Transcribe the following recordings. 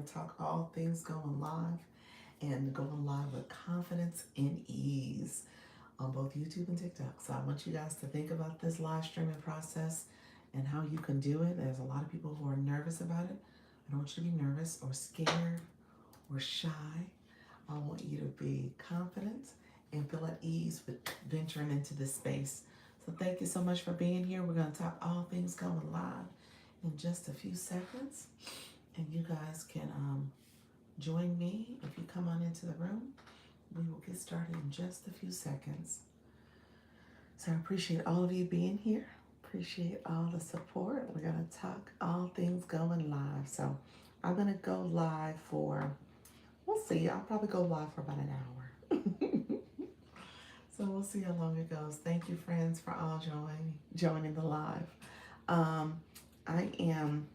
to talk all things going live and going live with confidence and ease on both YouTube and TikTok. So I want you guys to think about this live streaming process and how you can do it. There's a lot of people who are nervous about it. I don't want you to be nervous or scared or shy. I want you to be confident and feel at ease with venturing into this space. So thank you so much for being here. We're going to talk all things going live in just a few seconds. And you guys can join me if you come on into the room. We will get started in just a few seconds. So I appreciate all of you being here. Appreciate all the support. We're going to talk all things going live. So I'm going to go live for, we'll see. I'll probably go live for about an hour. So we'll see how long it goes. Thank you, friends, for all joining the live. I am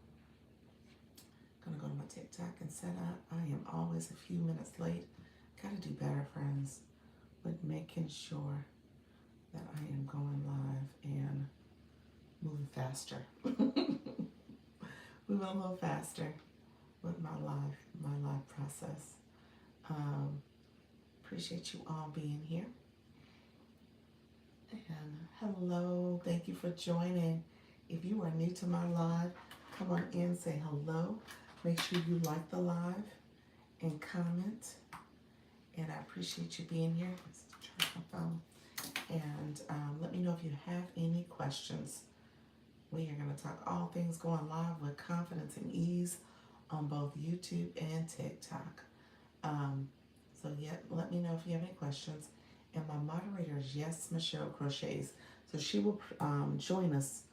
going to go to my TikTok and set up. I am always a few minutes late. Got to do better, friends, with making sure that I am going live and moving faster. Moving a little faster with my live process. Appreciate you all being here. And hello, thank you for joining. If you are new to my live, come on in, say hello. Make sure you like the live and comment. And I appreciate you being here. Let's charge my phone. And let me know if you have any questions. We are going to talk all things going live with confidence and ease on both YouTube and TikTok. So yeah, let me know if you have any questions. And my moderator is Yes Michelle Crochets. So she will join us.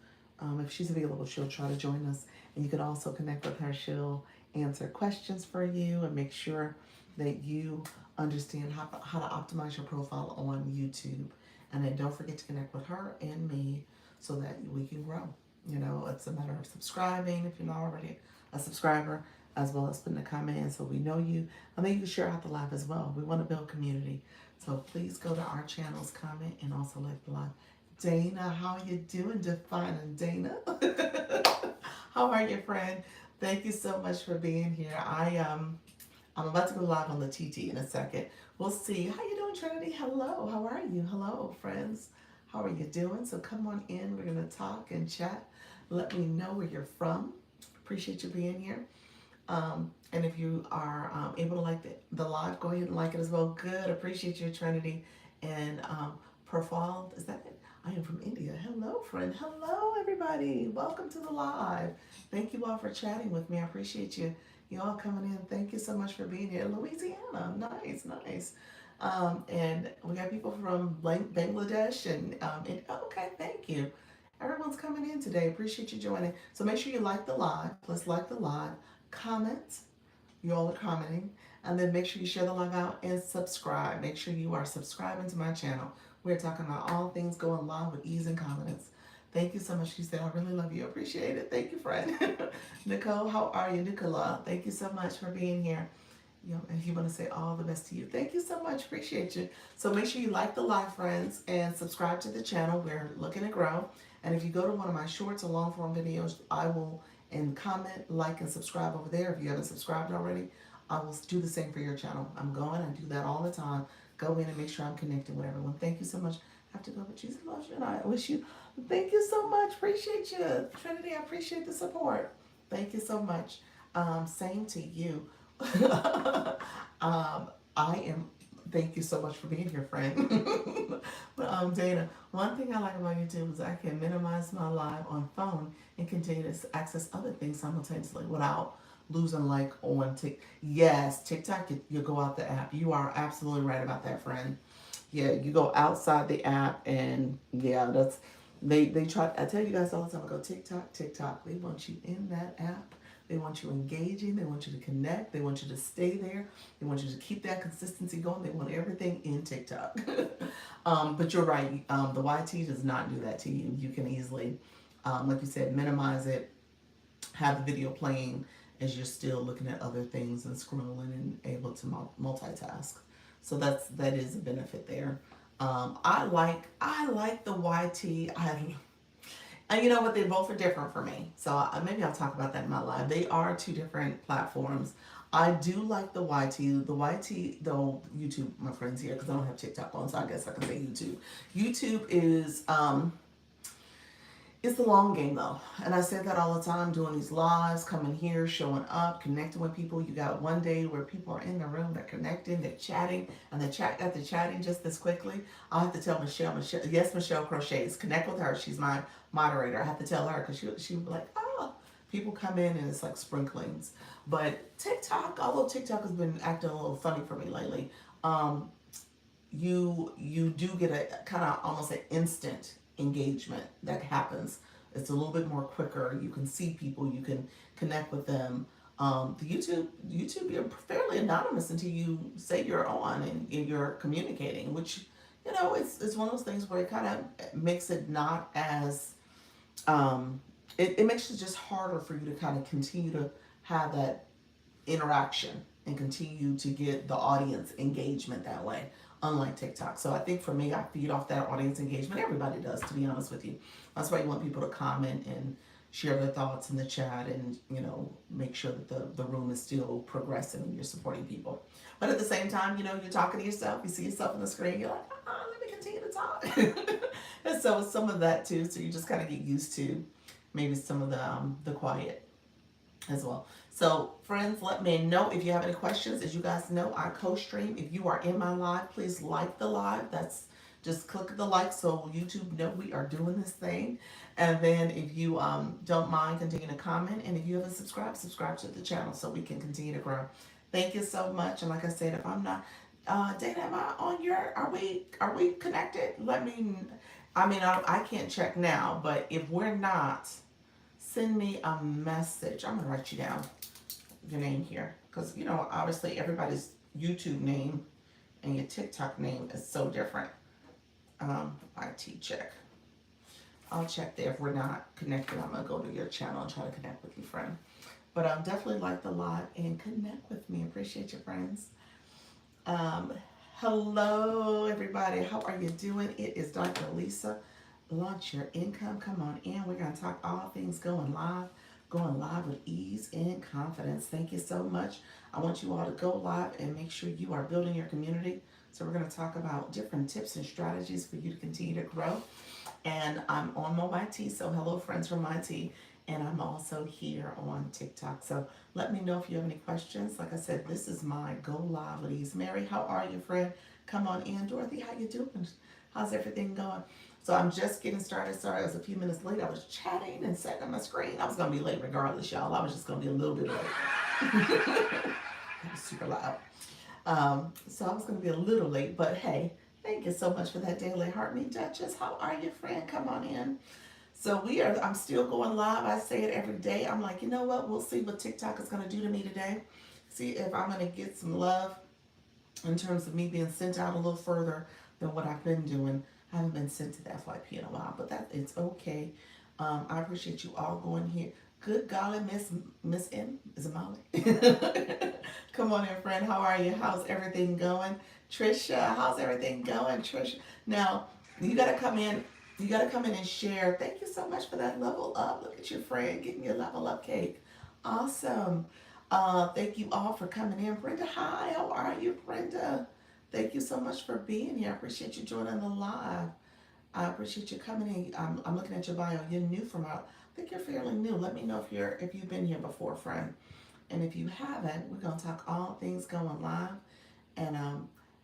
If she's available, she'll try to join us. And you can also connect with her. She'll answer questions for you and make sure that you understand how to optimize your profile on YouTube. And then don't forget to connect with her and me so that we can grow. You know, it's a matter of subscribing if you're not already a subscriber, as well as putting a comment in so we know you. And then you can share out the live as well. We want to build community. So please go to our channels, comment, and also like the live. Dana, how you doing? Defining Dana. How are you, friend? Thank you so much for being here. I'm about to go live on the TT in a second. We'll see. How you doing, Trinity? Hello. How are you? Hello, friends. How are you doing? So come on in. We're going to talk and chat. Let me know where you're from. Appreciate you being here. And if you are able to like the live, go ahead and like it as well. Good. Appreciate you, Trinity. And Profile, is that it? I am from India. Hello, friend. Hello, everybody. Welcome to the live. Thank you all for chatting with me. I appreciate you. You all coming in. Thank you so much for being here. Louisiana. Nice, nice. And we got people from Bangladesh and okay, thank you. Everyone's coming in today. Appreciate you joining. So make sure you like the live. Let's like the live. Comment. You all are commenting. And then make sure you share the live out and subscribe. Make sure you are subscribing to my channel. We're talking about all things going live with ease and confidence. Thank you so much. She said, I really love you. Appreciate it. Thank you, friend. Nicole, how are you? Nicola, thank you so much for being here. You know, and if you want to say all the best to you, thank you so much. Appreciate you. So make sure you like the live, friends, and subscribe to the channel. We're looking to grow. And if you go to one of my shorts or long form videos, I will comment, like, and subscribe over there. If you haven't subscribed already, I will do the same for your channel. I do that all the time. Go in and make sure I'm connected with everyone. Thank you so much. I have to go, but Jesus loves you, and I wish you. Thank you so much. Appreciate you, Trinity. I appreciate the support. Thank you so much. Same to you. I am. Thank you so much for being here, friend. But Dana, one thing I like about YouTube is I can minimize my live on phone and continue to access other things simultaneously without losing like on TikTok. Yes, TikTok, you go out the app. You are absolutely right about that, friend. Yeah, you go outside the app and yeah, that's they try. I tell you guys all the time, I go TikTok, TikTok. They want you in that app. They want you engaging. They want you to connect. They want you to stay there. They want you to keep that consistency going. They want everything in TikTok. But you're right. The YT does not do that to you. You can easily, like you said, minimize it, have the video playing as you're still looking at other things and scrolling and able to multitask. So that is a benefit there. I like the YT. And you know what? They both are different for me. So maybe I'll talk about that in my live. They are two different platforms. I do like the YT. The YT, though, YouTube, my friends here, because I don't have TikTok on, so I guess I can say YouTube. YouTube is it's the long game though. And I say that all the time, doing these lives, coming here, showing up, connecting with people. You got one day where people are in the room, they're connecting, they're chatting, and after chatting just this quickly, I'll have to tell Michelle, yes, Michelle Crochets, connect with her. She's my moderator. I have to tell her because she would be like, oh, people come in and it's like sprinklings. But TikTok, although TikTok has been acting a little funny for me lately, um, you do get a kind of almost an instant engagement that happens. It's a little bit more quicker. You can see people, you can connect with them. The YouTube, you're fairly anonymous until you say you're on and you're communicating, which it's one of those things where it kind of makes it not as it makes it just harder for you to kind of continue to have that interaction and continue to get the audience engagement that way, unlike TikTok. So I think for me, I feed off that audience engagement. Everybody does, to be honest with you. That's why you want people to comment and share their thoughts in the chat and, make sure that the room is still progressing and you're supporting people. But at the same time, you're talking to yourself, you see yourself on the screen, you're like, let me continue to talk. And so some of that too, so you just kind of get used to maybe some of the quiet as well. So friends, let me know if you have any questions. As you guys know, I co-stream. If you are in my live, please like the live. That's just click the like so YouTube know we are doing this thing. And then if you don't mind, continue to comment. And if you haven't subscribed, subscribe to the channel so we can continue to grow. Thank you so much. And like I said, if I'm not, Dana, am I on your, are we connected? Let me, I can't check now, but if we're not, send me a message. I'm gonna write you down your name here because obviously everybody's YouTube name and your TikTok name is so different. IT check. I'll check there. If we're not connected, I'm gonna go to your channel and try to connect with you, friend. But definitely like the live and connect with me. Appreciate you, friends. Hello, everybody. How are you doing? It is Dr. Lisa. Launch your income. Come on in. We're going to talk all things going live with ease and confidence. Thank you so much. I want you all to go live and make sure you are building your community. So we're going to talk about different tips and strategies for you to continue to grow. And I'm on my YT, so hello friends from YT. And I'm also here on TikTok. So let me know if you have any questions. Like I said, this is my Go Live with Ease. Mary, how are you, friend? Come on in. Dorothy, how you doing? How's everything going? So I'm just getting started. Sorry, I was a few minutes late. I was chatting and setting up my screen. I was going to be late regardless, y'all. I was just going to be a little bit late. That was super loud. So I was going to be a little late, but hey, thank you so much for that daily heart. Me, Duchess, how are you, friend? Come on in. So I'm still going live. I say it every day. I'm like, you know what? We'll see what TikTok is going to do to me today. See if I'm going to get some love in terms of me being sent out a little further than what I've been doing. I haven't been sent to the FYP in a while, but it's okay. I appreciate you all going here. Good golly, Miss M, is it Molly? Come on in, friend. How are you? How's everything going? Trisha, how's everything going? Trisha, now you gotta come in. You gotta come in and share. Thank you so much for that level up. Look at your friend getting your level up cake. Awesome. Thank you all for coming in. Brenda, hi. How are you, Brenda? Thank you so much for being here. I appreciate you joining the live. I appreciate you coming in. I'm looking at your bio. You're new from out. I think you're fairly new. Let me know if you've been here before, friend. And if you haven't, we're gonna talk all things going live. And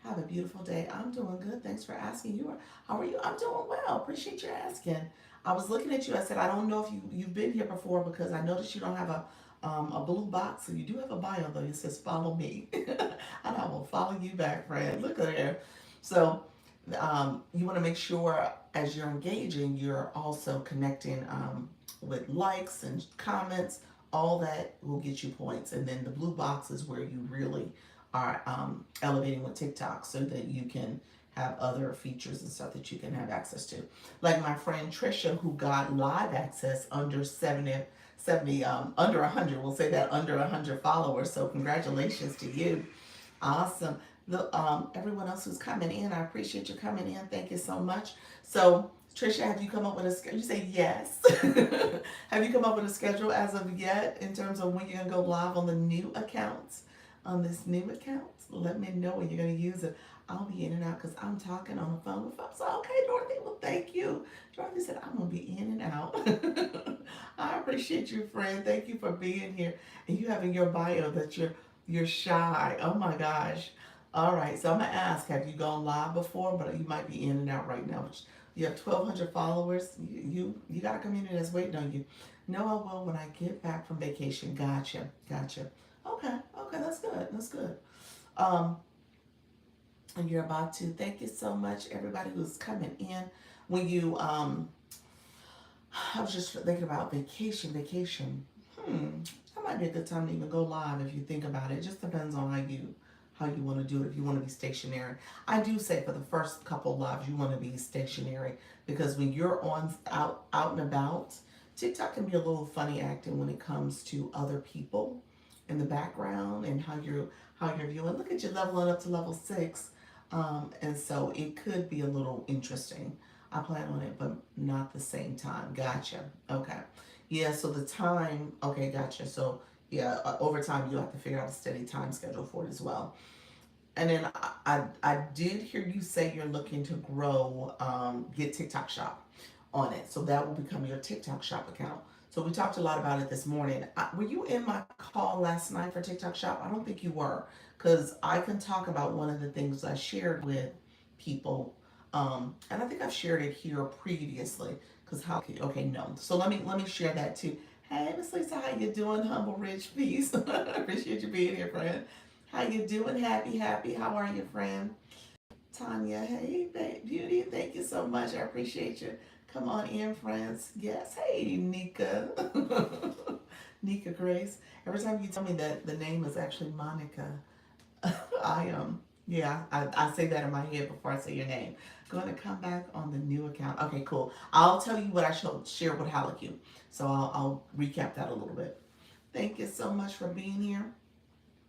have a beautiful day. I'm doing good. Thanks for asking. How are you? I'm doing well. Appreciate you asking. I was looking at you. I said I don't know if you've been here before because I noticed you don't have a blue box. So you do have a bio though. It says follow me, and I will follow you back, friend. Look at there. So you want to make sure as you're engaging, you're also connecting with likes and comments. All that will get you points, and then the blue box is where you really are elevating with TikTok so that you can have other features and stuff that you can have access to. Like my friend Trisha, who got live access under 70 under 100, we'll say that under 100 followers. So congratulations to you. Awesome. Everyone else who's coming in, I appreciate you coming in. Thank you so much. So Trisha, have you come up with a schedule? You say yes. Have you come up with a schedule as of yet in terms of when you're going to go live on the new accounts? on this new account. Let me know when you're going to use it. I'll be in and out because I'm talking on the phone with folks. So, okay, Dorothy, well, thank you. Dorothy said, I'm going to be in and out. I appreciate you, friend. Thank you for being here. And you have in your bio that you're shy. Oh, my gosh. All right, so I'm going to ask, have you gone live before? But you might be in and out right now. You have 1,200 followers. You got a community that's waiting on you. No, I will when I get back from vacation. Gotcha, gotcha. Okay, okay, that's good. That's good. Um, and you're about to. Thank you so much, everybody who's coming in. When you, I was just thinking about vacation. Vacation. That might be a good time to even go live if you think about it. It just depends on how you want to do it. If you want to be stationary, I do say for the first couple lives you want to be stationary because when you're on out and about, TikTok can be a little funny acting when it comes to other people in the background and how you're viewing. Look at you leveling up to level 6, and so it could be a little interesting. I plan on it, but not the same time. Gotcha. Okay. Yeah. So the time. Okay. Gotcha. So yeah, over time you have to figure out a steady time schedule for it as well. And then I did hear you say you're looking to grow, get TikTok Shop on it. So that will become your TikTok Shop account. So we talked a lot about it this morning. Were you in my call last night for TikTok Shop? I don't think you were, because I can talk about one of the things I shared with people, and I think I've shared it here previously. Because how? Okay, no. So let me share that too. Hey, Miss Lisa, how you doing? Humble Rich Peace. Appreciate you being here, friend. How you doing? Happy, happy. How are you, friend? Tanya, hey, beauty. Thank you so much. I appreciate you. Come on in, friends. Yes. Hey, Nika. Nika Grace. Every time you tell me that the name is actually Monica, I yeah, I say that in my head before I say your name. Going to come back on the new account. Okay, cool. I'll tell you what I shall share with Halaku. So I'll recap that a little bit. Thank you so much for being here.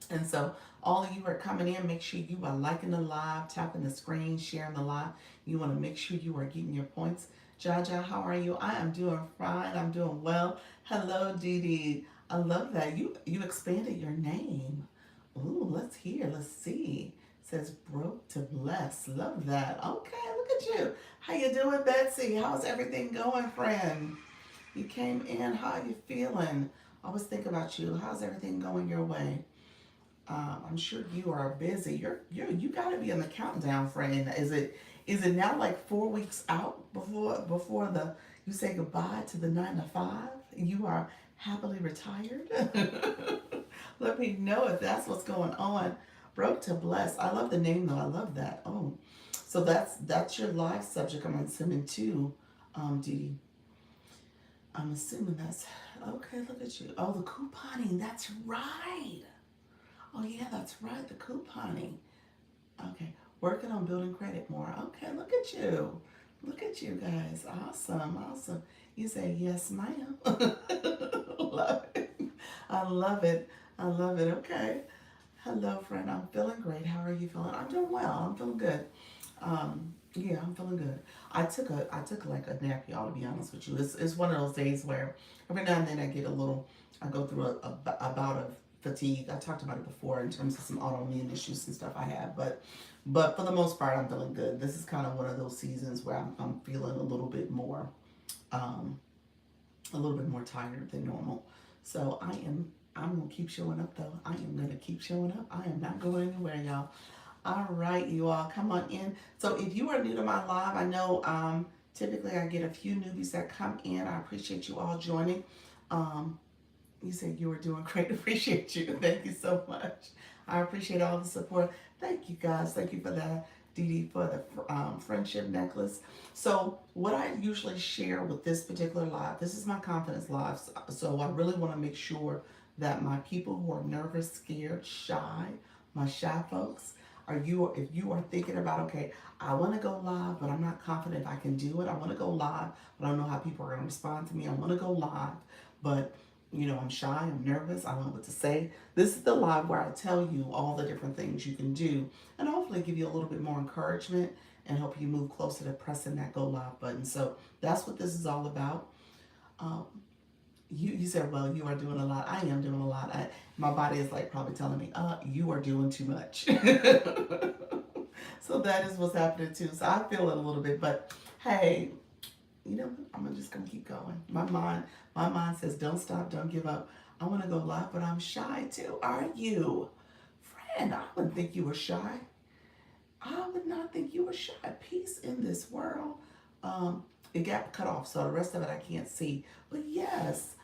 And so all of you are coming in, make sure you are liking the live, tapping the screen, sharing the live. You want to make sure you are getting your points. Jaja, how are you? I am doing fine. I'm doing well. Hello, Dee Dee. I love that. You expanded your name. Ooh, let's hear. Let's see. It says broke to bless. Love that. Okay, look at you. How you doing, Betsy? How's everything going, friend? You came in. How you feeling? I always think about you. How's everything going your way? I'm sure you are busy. You got to be in the countdown, friend. Is it now like 4 weeks out before the you say goodbye to the 9 to 5? You are happily retired. Let me know if that's what's going on. Broke to bless. I love the name though. I love that. Oh, so that's your live subject. I'm assuming too, Dee Dee. I'm assuming that's okay. Look at you. Oh, the couponing. That's right. Oh yeah, that's right, the couponing. Okay, working on building credit more. Okay, look at you. Look at you guys. Awesome, awesome. You say yes, ma'am. Love it. I love it. I love it. Okay. Hello, friend. I'm feeling great. How are you feeling? I'm doing well. I'm feeling good. Yeah, I'm feeling good. I took like a nap, y'all. To be honest with you, it's one of those days where every now and then I go through a bout of fatigue. I talked about it before in terms of some autoimmune issues and stuff I have, but for the most part, I'm feeling good. This is kind of one of those seasons where I'm feeling um, a little bit more tired than normal. So I'm gonna keep showing up though. I am gonna keep showing up. I am not going anywhere, y'all. All right, you all, come on in. So if you are new to my live, I know typically I get a few newbies that come in. I appreciate you all joining. Um, you said you were doing great. Appreciate you. Thank you so much. I appreciate all the support. Thank you guys. Thank you for that, Dee Dee, for the friendship necklace. So what I usually share with this particular live, this is my confidence live. So I really want to make sure that my people who are nervous, scared, shy, my shy folks, if you are thinking about, okay, I want to go live, but I'm not confident if I can do it. I want to go live, but I don't know how people are going to respond to me. I want to go live, but I'm shy, I'm nervous, I don't know what to say. This is the live where I tell you all the different things you can do and hopefully give you a little bit more encouragement and help you move closer to pressing that go live button. So that's what this is all about. Um, You said, well, you are doing a lot. I am doing a lot. My body is like probably telling me, you are doing too much. So that is what's happening too. So I feel it a little bit, but hey, you know, I'm just gonna keep going. My mind says, don't stop, don't give up. I want to go live, but I'm shy too. Are you, friend? I wouldn't think you were shy. I would not think you were shy. Peace in this world. It got cut off, so the rest of it I can't see. But yes.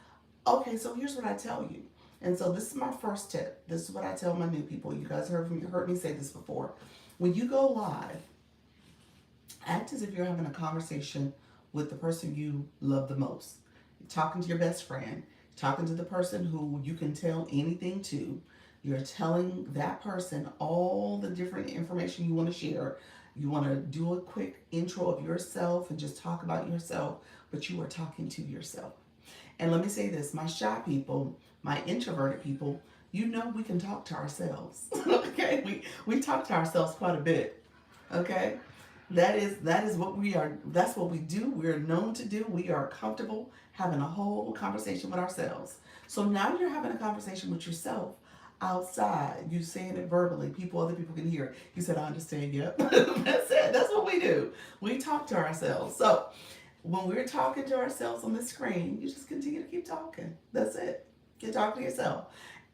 Okay, so here's what I tell you. And so this is my first tip. This is what I tell my new people. You guys heard me say this before. When you go live, act as if you're having a conversation with the person you love the most. You're talking to your best friend, talking to the person who you can tell anything to. You're telling that person all the different information you want to share. You want to do a quick intro of yourself and just talk about yourself, but you are talking to yourself. And let me say this, my shy people, my introverted people, you know we can talk to ourselves. Okay? We talk to ourselves quite a bit. Okay? That is what we are, that's what we do. We're known to do. We are comfortable having a whole conversation with ourselves. So now you're having a conversation with yourself outside. You saying it verbally. Other people can hear it. You said, I understand, yep. That's it. That's what we do. We talk to ourselves. So when we're talking to ourselves on the screen, you just continue to keep talking. That's it. You talk to yourself.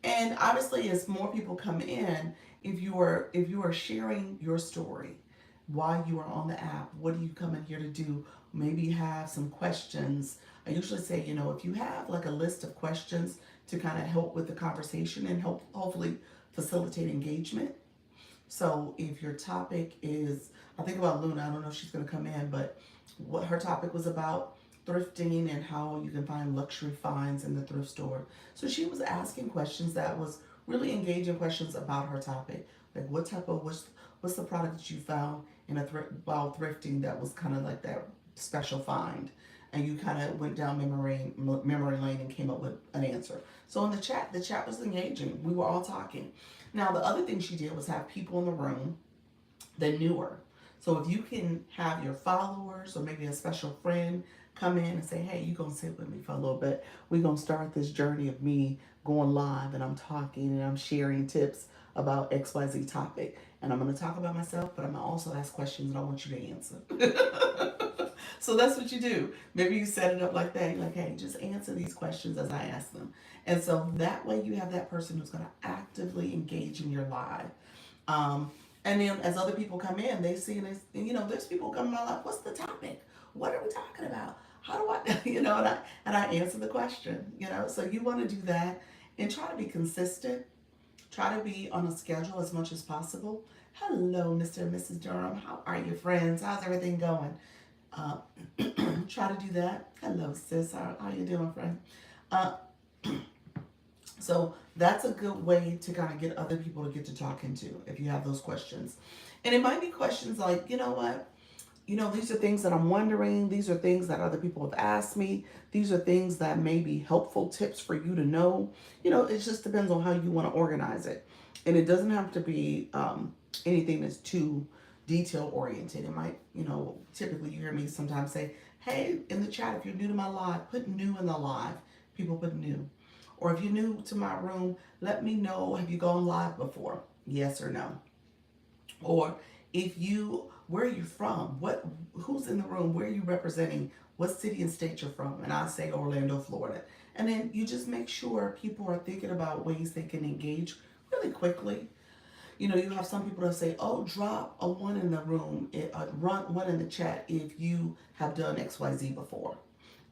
And obviously, as more people come in, if you are sharing your story while you are on the app, what do you come in here to do? Maybe you have some questions. I usually say, if you have like a list of questions to kind of help with the conversation and hopefully facilitate engagement. So if your topic is, I think about Luna, I don't know if she's going to come in, but what her topic was about thrifting and how you can find luxury finds in the thrift store. So she was asking questions that was really engaging questions about her topic. Like what's the product that you found in while thrifting that was kind of like that special find? And you kind of went down memory lane and came up with an answer. So in the chat was engaging. We were all talking. Now the other thing she did was have people in the room that knew her. So if you can have your followers or maybe a special friend come in and say, hey, you're going to sit with me for a little bit. We're going to start this journey of me going live and I'm talking and I'm sharing tips about XYZ topic. And I'm going to talk about myself, but I'm going to also ask questions and I want you to answer. So that's what you do. Maybe you set it up like that. You're like, hey, just answer these questions as I ask them. And so that way you have that person who's going to actively engage in your live. And then as other people come in, they see this, there's people coming on like, what's the topic? What are we talking about? How do I, and I answer the question, So you want to do that and try to be consistent. Try to be on a schedule as much as possible. Hello, Mr. and Mrs. Durham. How are you, friends? How's everything going? Try to do that. Hello, sis. How you doing, friend? So that's a good way to kind of get other people to get to talking to if you have those questions. And it might be questions like, you know what? These are things that I'm wondering. These are things that other people have asked me. These are things that may be helpful tips for you to know. It just depends on how you want to organize it. And it doesn't have to be anything that's too detail oriented. It might, typically you hear me sometimes say, hey, in the chat, if you're new to my live, put new in the live. People put new. Or if you're new to my room, let me know, have you gone live before? Yes or no. Or where are you from? Who's in the room? Where are you representing? What city and state you're from? And I say Orlando, Florida. And then you just make sure people are thinking about ways they can engage really quickly. You have some people that say, oh, drop a 1 in the room, run 1 in the chat if you have done XYZ before.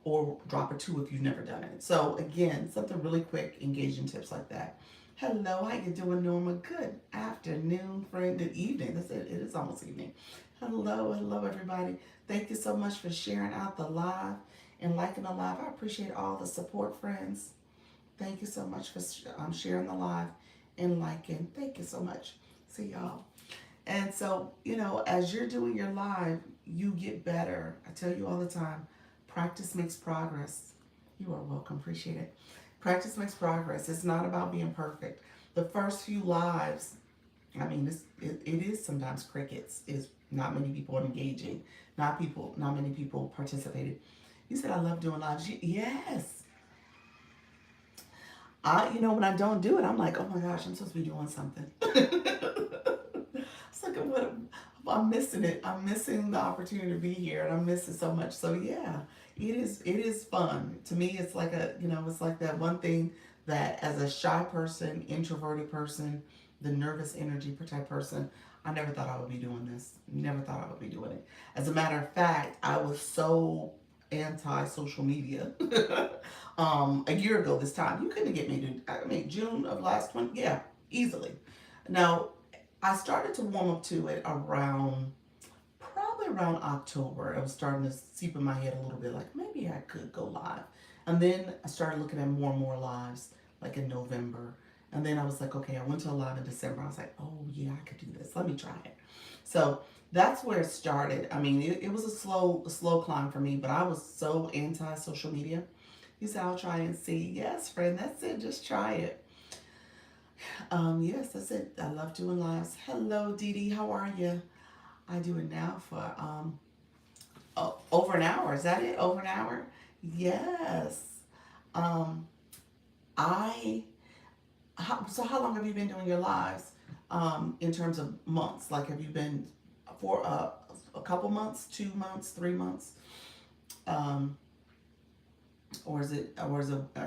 Or drop a 2 if you've never done it. So again, something really quick, engaging tips like that. Hello, how you doing, Norma? Good afternoon, friend. Good evening. That's it. It is almost evening. Hello, everybody. Thank you so much for sharing out the live and liking the live. I appreciate all the support, friends. Thank you so much for sharing the live and liking. Thank you so much. See y'all. And so, as you're doing your live, you get better. I tell you all the time, practice makes progress. You are welcome. Appreciate it. Practice makes progress. It's not about being perfect. The first few lives, I mean, it is sometimes crickets. Is not many people engaging. Not many people participated. You said I love doing lives. Yes. You know, when I don't do it, I'm like, oh my gosh, I'm supposed to be doing something. It's like I'm missing it. I'm missing the opportunity to be here, and I'm missing so much. So yeah, it is. It is fun to me. It's like it's like that one thing that as a shy person, introverted person, the nervous energy type person, I never thought I would be doing this. Never thought I would be doing it. As a matter of fact, I was so anti social media. A year ago this time, you couldn't get me to. I mean, June of last one, yeah, easily. Now, I started to warm up to it around probably around October. It was starting to seep in my head a little bit, like maybe I could go live. And then I started looking at more and more lives, like in November. And then I was like, okay, I went to a live in December. I was like, oh yeah, I could do this. Let me try it. So that's where it started. I mean, it was a slow climb for me, but I was so anti social media. You said I'll try and see. Yes, friend, that's it. Just try it. Yes, that's it. I love doing lives. Hello, Dee Dee. How are you? I do it now for over an hour. Is that it? Over an hour? Yes. Um, I so how long have you been doing your lives? In terms of months, like have you been for a couple months, 2 months, 3 months, um, or is it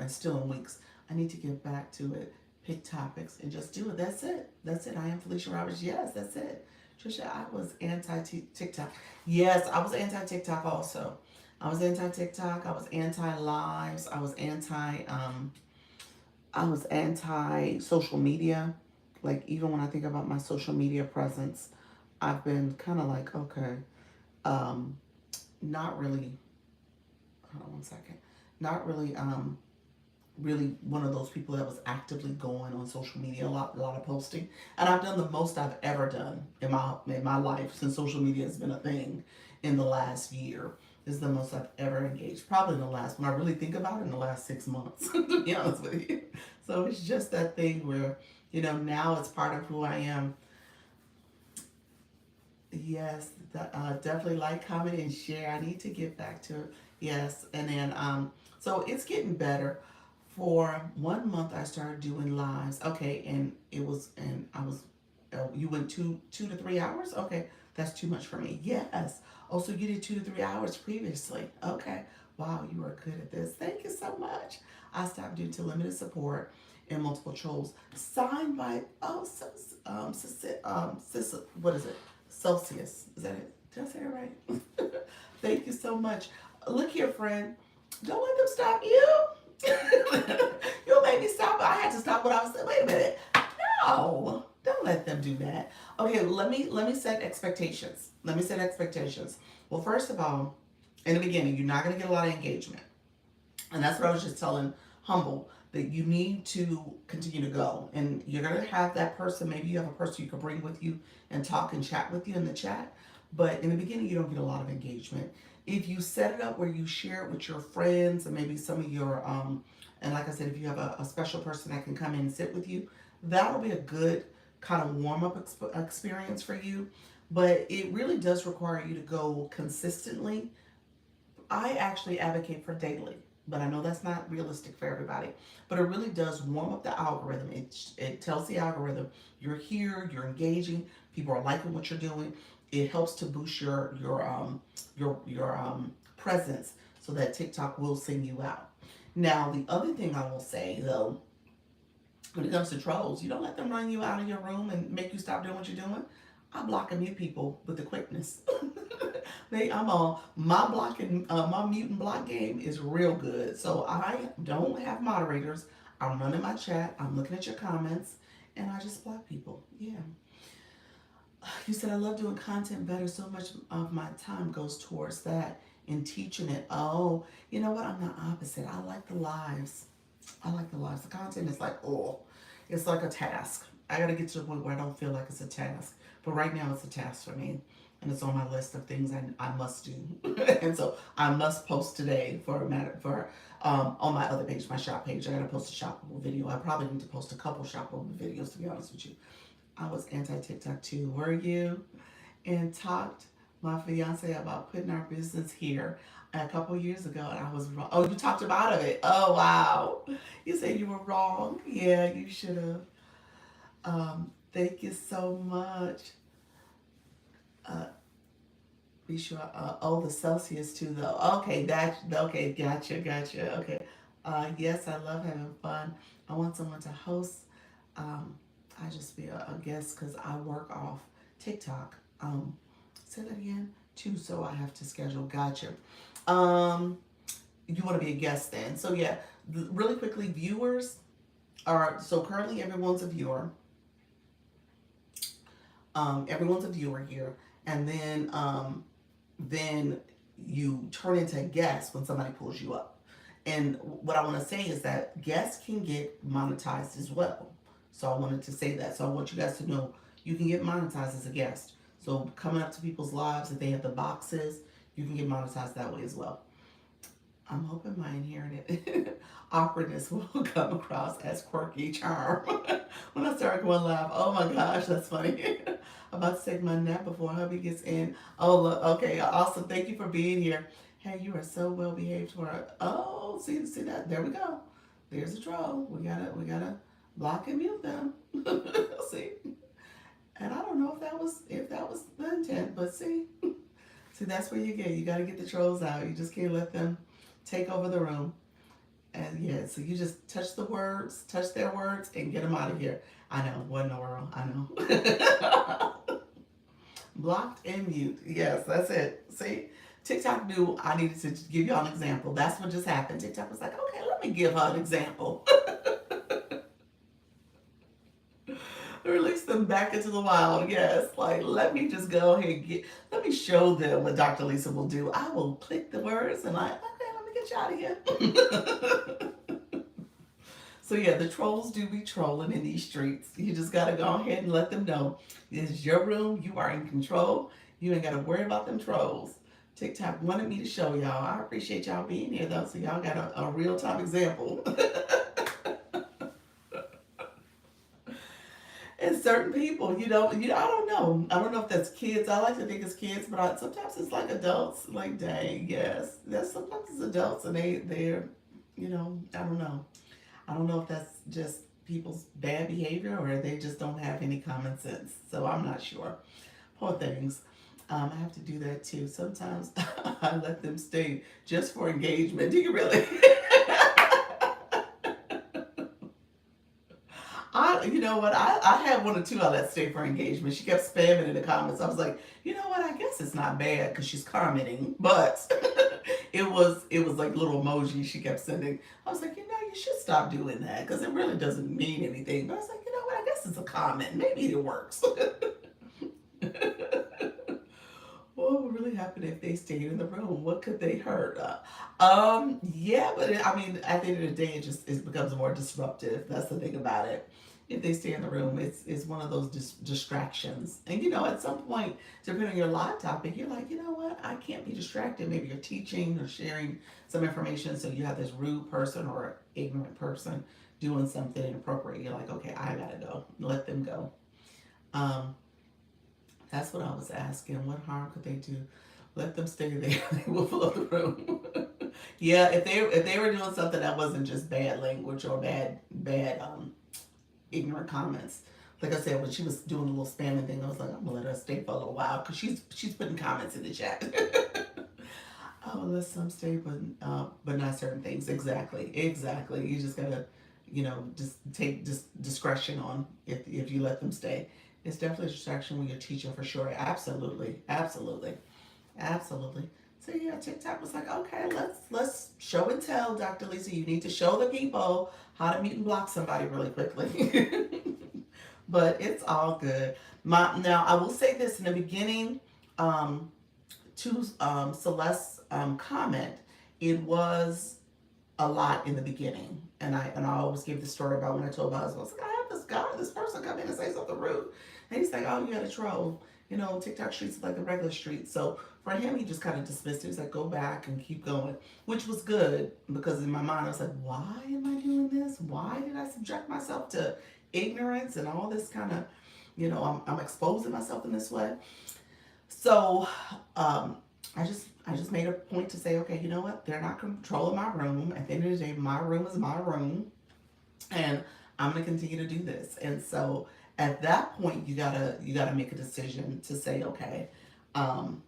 still in weeks? I need to get back to it. Pick topics and just do it. That's it. That's it. I am Felicia Roberts. Yes, that's it. Trisha, I was anti TikTok. Yes, I was anti TikTok also. I was anti TikTok. I was anti lives. I was anti social media. Like even when I think about my social media presence, I've been kind of like, okay, um, not really. Hold on one second. Not really. Really one of those people that was actively going on social media a lot of posting, and I've done the most I've ever done in my life since social media has been a thing. In the last year is the most I've ever engaged, probably in the last, when I really think about it, in the last 6 months. To be honest with you, so it's just that thing where now it's part of who I am. Yes, definitely like, comment, and share. I need to get back to it. Yes, and then so it's getting better. For 1 month, I started doing lives. Okay, and I was, you went 2 to 3 hours. Okay, that's too much for me. Yes. Also, you did 2 to 3 hours previously. Okay. Wow, you are good at this. Thank you so much. I stopped due to limited support and multiple trolls. Signed by what is it? Celsius. Is that it? Did I say it right? Thank you so much. Look here, friend. Don't let them stop you. You'll make me stop. I had to stop what I was saying. Wait a minute. No, don't let them do that. Okay, let me set expectations. Let me set expectations. Well, first of all, in the beginning, you're not going to get a lot of engagement. And that's what I was just telling Humble, that you need to continue to go. And you're going to have that person. Maybe you have a person you can bring with you and talk and chat with you in the chat. But in the beginning, you don't get a lot of engagement. If you set it up where you share it with your friends and maybe some of your, and like I said, if you have a special person that can come in and sit with you, that'll be a good kind of warm up experience for you. But it really does require you to go consistently. I actually advocate for daily, but I know that's not realistic for everybody. But it really does warm up the algorithm. It tells the algorithm you're here, you're engaging, people are liking what you're doing. It helps to boost your presence so that TikTok will sing you out. Now, the other thing I will say though, when it comes to trolls, you don't let them run you out of your room and make you stop doing what you're doing. I block and mute people with the quickness. I'm on my blocking, my mute and block game is real good. So I don't have moderators. I'm running my chat. I'm looking at your comments, and I just block people. Yeah. You said I love doing content better. So much of my time goes towards that and teaching it. Oh, you know what? I'm the opposite. I like the lives. I like the lives. The content is like, oh, it's like a task. I got to get to the point where I don't feel like it's a task. But right now it's a task for me. And it's on my list of things I must do. And so I must post today on my other page, my shop page. I got to post a shoppable video. I probably need to post a couple shoppable videos, to be honest with you. I was anti-TikTok too. Were you? And talked my fiance about putting our business here a couple years ago, and I was wrong. Oh, you talked about it. Oh, wow. You said you were wrong. Yeah, you should have. Thank you so much. Uh, be sure. Oh, the Celsius too, though. Okay, that. Okay, gotcha. Okay. Yes, I love having fun. I want someone to host. Um, I just be a guest because I work off TikTok. Say that again. Too, so I have to schedule. Gotcha. Um, you want to be a guest then? So yeah, really quickly, viewers are so currently everyone's a viewer. Everyone's a viewer here, and then you turn into a guest when somebody pulls you up. And what I want to say is that guests can get monetized as well. So I wanted to say that. So I want you guys to know you can get monetized as a guest. So coming up to people's lives, if they have the boxes, you can get monetized that way as well. I'm hoping my inherent awkwardness will come across as quirky charm when I start going live. Oh my gosh, that's funny. I'm about to take my nap before hubby gets in. Oh, look, okay, awesome. Thank you for being here. Hey, you are so well behaved for it. Oh, see that? There we go. There's a troll. We gotta block and mute them. See, and I don't know if that was the intent, but see, that's where you get. You got to get the trolls out. You just can't let them take over the room. And yeah, so you just touch their words, and get them out of here. I know, what in the world? I know. Blocked and mute. Yes, that's it. See, TikTok knew I needed to give y'all an example. That's what just happened. TikTok was like, okay, let me give her an example. Release them back into the wild. Yes, like let me just go ahead and let me show them what Dr. Lisa will do. I will click the words and like, okay, let me get you out of here. So yeah, the trolls do be trolling in these streets. You just gotta go ahead and let them know this is your room. You are in control. You ain't gotta worry about them trolls. TikTok wanted me to show y'all. I appreciate y'all being here though, so y'all got a real time example. And certain people, I don't know. I don't know if that's kids. I like to think it's kids, but sometimes it's like adults. Like, dang, yes, that's sometimes it's adults, and they're, I don't know. I don't know if that's just people's bad behavior or they just don't have any common sense. So I'm not sure. Poor things. I have to do that too. Sometimes I let them stay just for engagement. Do you really? You know what? I had one or two I let stay for engagement. She kept spamming in the comments. I was like, you know what? I guess it's not bad because she's commenting, but it was like little emojis she kept sending. I was like, you should stop doing that because it really doesn't mean anything. But I was like, you know what? I guess it's a comment. Maybe it works. What would really happen if they stayed in the room? What could they hurt? Yeah, but I mean, at the end of the day, it becomes more disruptive. That's the thing about it. If they stay in the room, it's one of those distractions. And at some point, depending on your live topic, you're like, you know what? I can't be distracted. Maybe you're teaching or sharing some information, so you have this rude person or ignorant person doing something inappropriate. You're like, okay, I gotta go. Let them go. Um, that's what I was asking. What harm could they do? Let them stay there. They will fill up the room. Yeah, if they were doing something that wasn't just bad language or bad ignorant comments. Like I said, when she was doing a little spamming thing, I was like, I'm gonna let her stay for a little while because she's putting comments in the chat. I will let some stay, but not certain things. Exactly. You just gotta, just take discretion on if you let them stay. It's definitely a distraction when you're teaching for sure. Absolutely. So yeah, TikTok was like, okay, let's show and tell, Dr. Lisa. You need to show the people how to mute and block somebody really quickly. But it's all good. Now I will say this in the beginning, to Celeste's comment, it was a lot in the beginning, and I always give the story about when I told my husband, I was like, I have this person come in and say something rude, and he's like, oh, you got a troll. TikTok streets is like the regular streets. So for him, he just kind of dismissed it. He's like, go back and keep going, which was good because in my mind, I was like, why am I doing this? Why did I subject myself to ignorance and all this kind of, I'm exposing myself in this way? So I just made a point to say, okay, you know what? They're not controlling my room. At the end of the day, my room is my room, and I'm gonna continue to do this. And so at that point, you gotta make a decision to say, okay, um,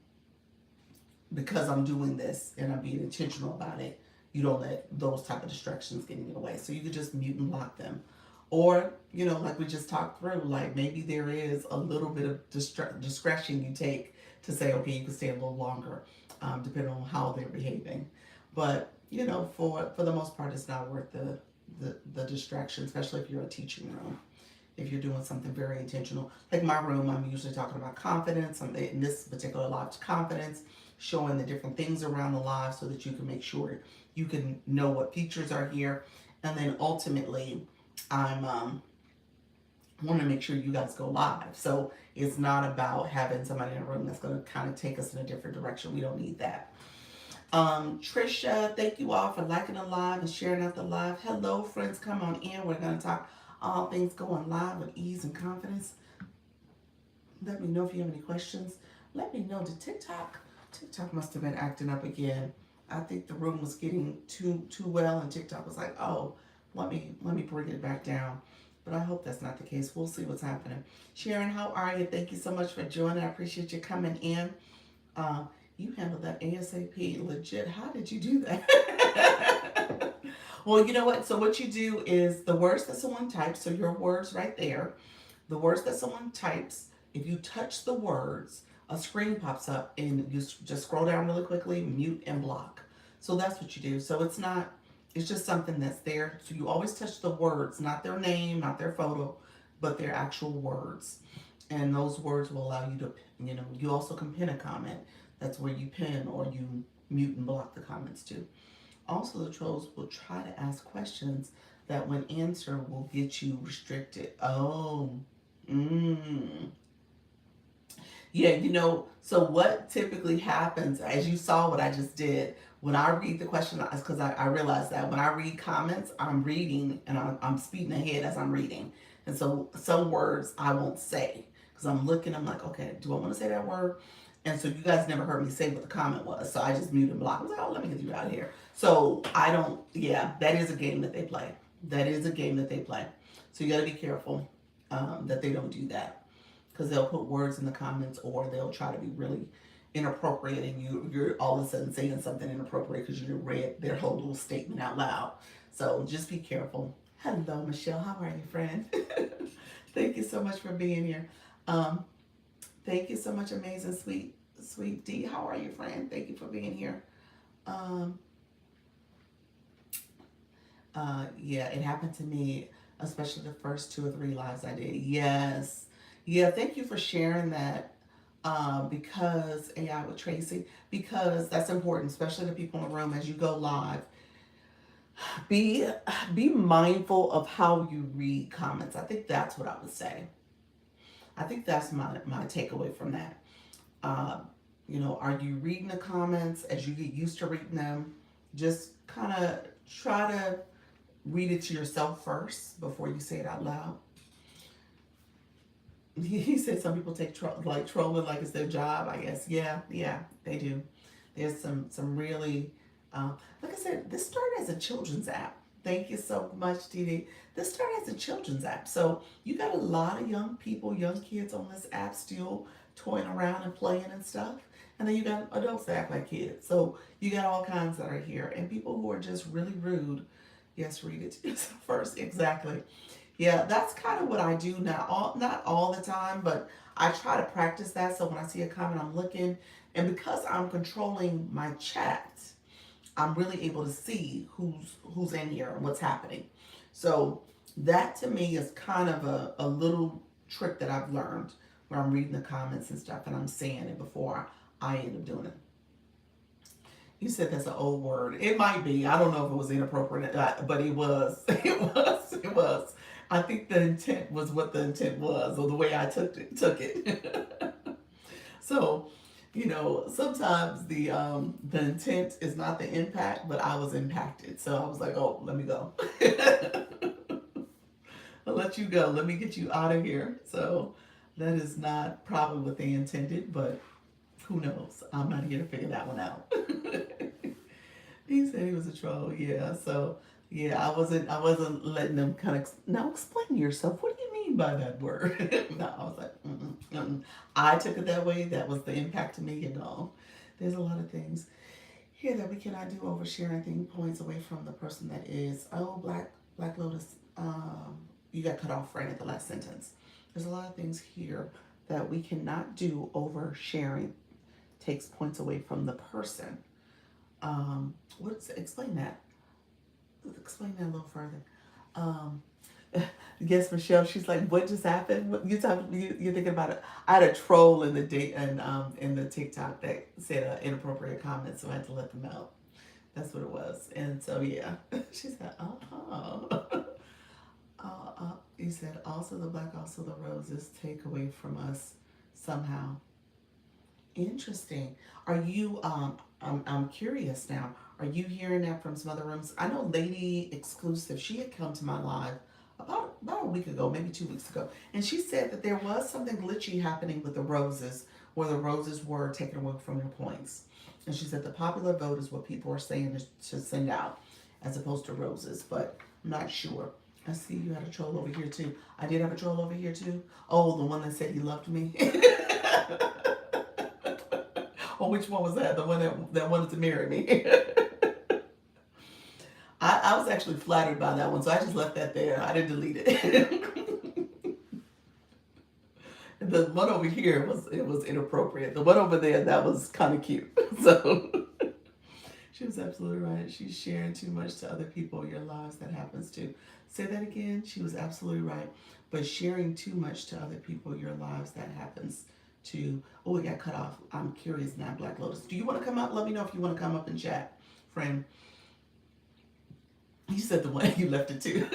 because I'm doing this and I'm being intentional about it, you don't let those type of distractions get in your way. So you could just mute and block them. Or, like we just talked through, like maybe there is a little bit of discretion you take to say, okay, you can stay a little longer, depending on how they're behaving. But, for the most part, it's not worth the distraction, especially if you're a teaching room, if you're doing something very intentional. Like my room, I'm usually talking about confidence. In this particular live, confidence, showing the different things around the live so that you can make sure you can know what features are here. And then ultimately, I'm want to make sure you guys go live. So it's not about having somebody in a room that's going to kind of take us in a different direction. We don't need that. Trisha, thank you all for liking the live and sharing out the live. Hello, friends. Come on in. We're going to talk all things going live with ease and confidence. Let me know if you have any questions. Let me know. Did TikTok must have been acting up again. I think the room was getting too well, and TikTok was like, "Oh, let me bring it back down." But I hope that's not the case. We'll see what's happening. Sharon, how are you? Thank you so much for joining. I appreciate you coming in. Uh, you handled that ASAP. Legit. How did you do that? Well, you know what? So what you do is the words that someone types, so your words right there, the words that someone types, if you touch the words, a screen pops up and you just scroll down really quickly, mute and block. So that's what you do. So it's just something that's there. So you always touch the words, not their name, not their photo, but their actual words. And those words will allow you to, you also can pin a comment. That's where you pin or you mute and block the comments too. Also, the trolls will try to ask questions that when answered will get you restricted. Oh, mm. Yeah, so what typically happens, as you saw what I just did, when I read the question, because I realize that when I read comments, I'm reading and I'm speeding ahead as I'm reading. And so some words I won't say because I'm looking, I'm like, okay, do I want to say that word? And so you guys never heard me say what the comment was. So I just mute and block. I was like, oh, let me get you out of here. So I don't, yeah, that is a game that they play. That is a game that they play. So you got to be careful that they don't do that because they'll put words in the comments or they'll try to be really inappropriate and you're all of a sudden saying something inappropriate because you read their whole little statement out loud. So just be careful. Hello, Michelle. How are you, friend? Thank you so much for being here. Thank you so much, amazing, sweet D. How are you, friend? Thank you for being here. Yeah, it happened to me, especially the first 2 or 3 lives I did. Yes. Yeah, thank you for sharing that. Because AI with Tracy, because that's important, especially the people in the room as you go live. Be mindful of how you read comments. I think that's what I would say. I think that's my takeaway from that. Are you reading the comments as you get used to reading them? Just kind of try to read it to yourself first before you say it out loud. He said some people take trolling like it's their job. I guess yeah, they do. There's some really, like I said, this started as a children's app. Thank you so much, Dee. This started as a children's app, so you got a lot of young people, young kids on this app still toying around and playing and stuff. And then you got adults that act like kids. So you got all kinds that are here, and people who are just really rude. Yes, read it to yourself first. Exactly. Yeah, that's kind of what I do now. Not all the time, but I try to practice that. So when I see a comment, I'm looking. And because I'm controlling my chat, I'm really able to see who's in here and what's happening. So that to me is kind of a little trick that I've learned where I'm reading the comments and stuff and I'm saying it before I end up doing it. You said that's an old word. It might be. I don't know if it was inappropriate, but it was. It was. I think the intent was what the intent was, or the way I took it. So, sometimes the intent is not the impact, but I was impacted. So I was like, oh, let me go. I'll let you go. Let me get you out of here. So that is not probably what they intended, but Who knows? I'm not here to figure that one out. He said he was a troll. Yeah. So yeah, I wasn't letting them kind of now explain yourself. What do you mean by that word? No, I was like, mm-mm, mm-mm. I took it that way. That was the impact to me. There's a lot of things here that we cannot do. Oversharing thing points away from the person that is. Oh, Black Lotus. You got cut off right at the last sentence. There's a lot of things here that we cannot do. Oversharing takes points away from the person. Explain that? Explain that a little further. Um, yes, Michelle. She's like, what just happened? You're thinking about it. I had a troll in the date and in the TikTok that said an inappropriate comment, so I had to let them know. That's what it was. And so yeah, she said, he said, also the black, also the roses take away from us somehow. Interesting. Are you I'm curious now. Are you hearing that from some other rooms? I know Lady Exclusive, she had come to my live about a week ago, maybe 2 weeks ago, and she said that there was something glitchy happening with the roses, where the roses were taken away from your points. And she said the popular vote is what people are saying to send out, as opposed to roses, but I'm not sure. I see you had a troll over here too. I did have a troll over here too. Oh, the one that said he loved me. Or which one was that? The one that wanted to marry me. I was actually flattered by that one, so I just left that there. I didn't delete it. The one over here was inappropriate. The one over there, that was kind of cute. So she was absolutely right. She's sharing too much to other people, your lives, that happens to. Say that again. She was absolutely right. But sharing too much to other people, your lives, that happens to. Oh, it got cut off. I'm curious now, Black Lotus. Do you want to come up? Let me know if you want to come up and chat, friend. You said the one, you left it too.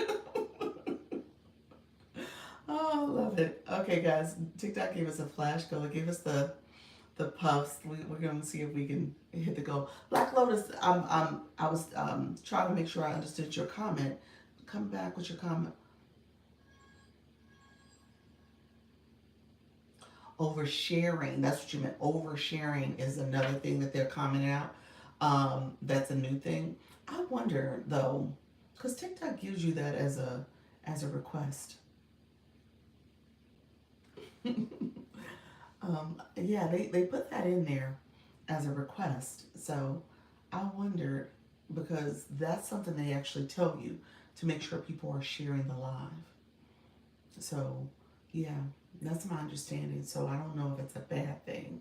Oh, I love it. Okay, guys. TikTok gave us a flash goal. It gave us the puffs. We're going to see if we can hit the goal. Black Lotus, I was trying to make sure I understood your comment. Come back with your comment. Oversharing. That's what you meant. Oversharing is another thing that they're commenting out. That's a new thing. I wonder though, because TikTok gives you that as a request. Yeah, they put that in there as a request. So I wondered, because that's something they actually tell you to make sure people are sharing the live. So yeah, that's my understanding. So I don't know if it's a bad thing,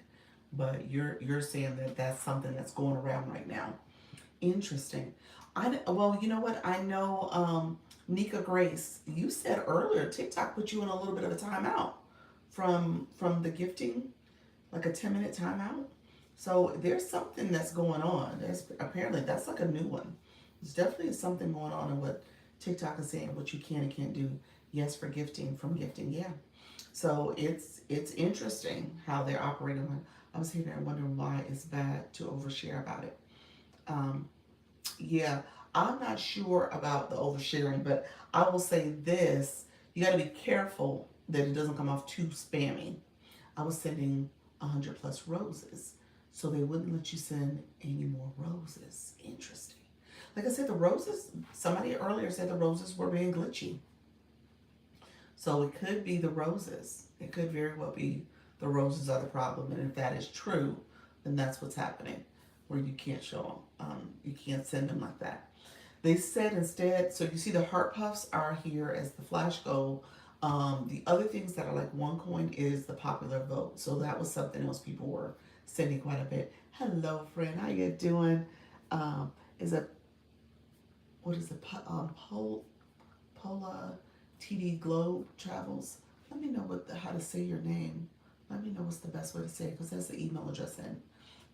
but you're saying that that's something that's going around right now. Interesting. Well, you know what? I know Nika Grace, you said earlier TikTok put you in a little bit of a timeout from the gifting, like a 10-minute timeout. So there's something that's going on. There's apparently that's like a new one. There's definitely something going on in what TikTok is saying, what you can and can't do. Yes, for gifting, from gifting, yeah. So it's interesting how they're operating. I was here and wondering why it's bad to overshare about it. Yeah, I'm not sure about the oversharing, but I will say this: you got to be careful that it doesn't come off too spammy. I was sending 100 plus roses, so they wouldn't let you send any more roses. Interesting. Like I said, the roses. Somebody earlier said the roses were being glitchy. So it could be the roses. It could very well be the roses are the problem. And if that is true, then that's what's happening, where you can't show them. You can't send them like that. They said instead, so you see the heart puffs are here as the flash goal. The other things that are like one coin is the popular vote. So that was something else people were sending quite a bit. Hello, friend. How you doing? Is it, what is it? Pola TD Globe Travels. Let me know how to say your name. Let me know what's the best way to say it, because that's the email address in.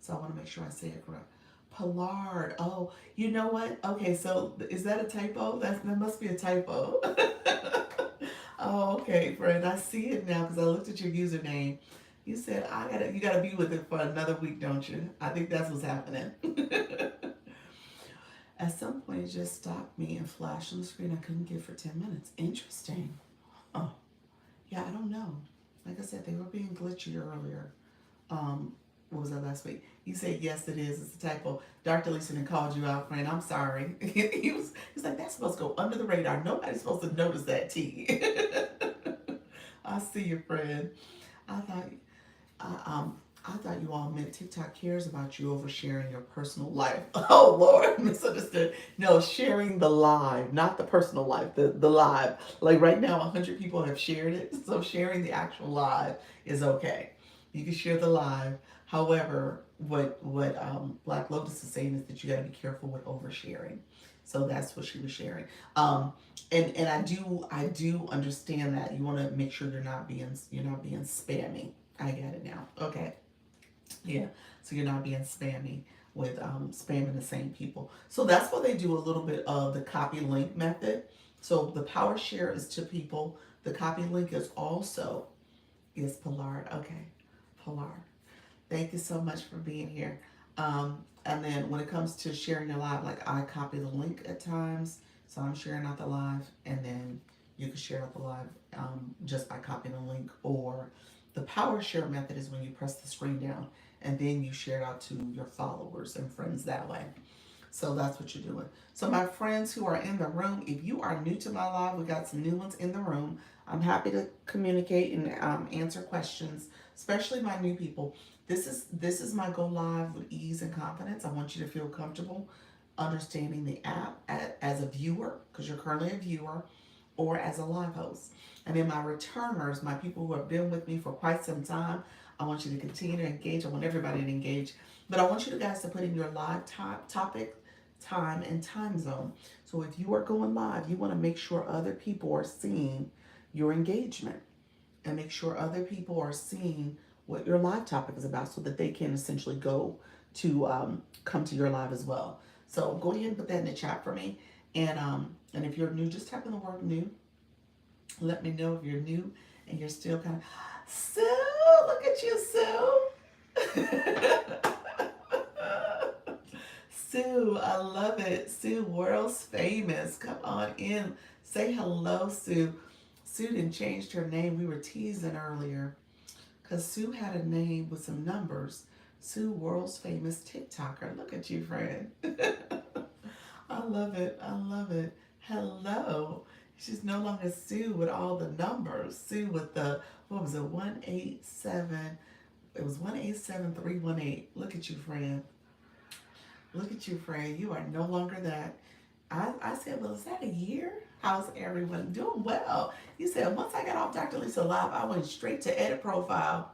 So I want to make sure I say it correct. Pollard. Oh, you know what? Okay, so is that a typo? That must be a typo. Oh, okay, friend. I see it now because I looked at your username. You said you gotta be with it for another week, don't you? I think that's what's happening. At some point, it just stopped me and flashed on the screen. I couldn't give for 10 minutes. Interesting. Oh, yeah, I don't know. Like I said, they were being glitchy earlier. What was that last week? You said, yes, it is. It's a typo. Dr. Lisa done called you out, friend. I'm sorry. He's like, that's supposed to go under the radar. Nobody's supposed to notice that, T. I see you, friend. I thought, I thought you all meant TikTok cares about you oversharing your personal life. Oh Lord, misunderstood. No, sharing the live, not the personal life, the live. Like right now, 100 people have shared it, so sharing the actual live is okay. You can share the live. However, what Black Lotus is saying is that you got to be careful with oversharing. So that's what she was sharing. And I do understand that you want to make sure you're not being spammy. I get it now. Okay. Yeah, so you're not being spammy with spamming the same people. So that's why they do a little bit of the copy link method. So the power share is to people. The copy link is Pilar. Okay, Pilar. Thank you so much for being here. And then when it comes to sharing your live, like I copy the link at times, so I'm sharing out the live, and then you can share out the live just by copying the link. Or the power share method is when you press the screen down and then you share it out to your followers and friends that way. So that's what you're doing. So my friends who are in the room, if you are new to my live, we got some new ones in the room. I'm happy to communicate and answer questions, especially my new people. This is my go live with ease and confidence. I want you to feel comfortable understanding the app as a viewer, because you're currently a viewer, or as a live host. And then my returners, my people who have been with me for quite some time, I want you to continue to engage. I want everybody to engage. But I want you guys to put in your live topic, time, and time zone. So if you are going live, you want to make sure other people are seeing your engagement and make sure other people are seeing what your live topic is about so that they can essentially go to come to your live as well. So go ahead and put that in the chat for me. And if you're new, just type in the word new. Let me know if you're new and you're still kind of, Sue, look at you, Sue. Sue, I love it. Sue, world's famous. Come on in. Say hello, Sue. Sue didn't change her name. We were teasing earlier because Sue had a name with some numbers. Sue, world's famous TikToker. Look at you, friend. I love it. I love it. Hello. She's no longer Sue with all the numbers. Sue with the, what was it, 187. It was 187318. Look at you, friend. Look at you, friend. You are no longer that. I said, well, is that a year? How's everyone doing? Well, you said, once I got off Dr. Lisa Live, I went straight to edit profile.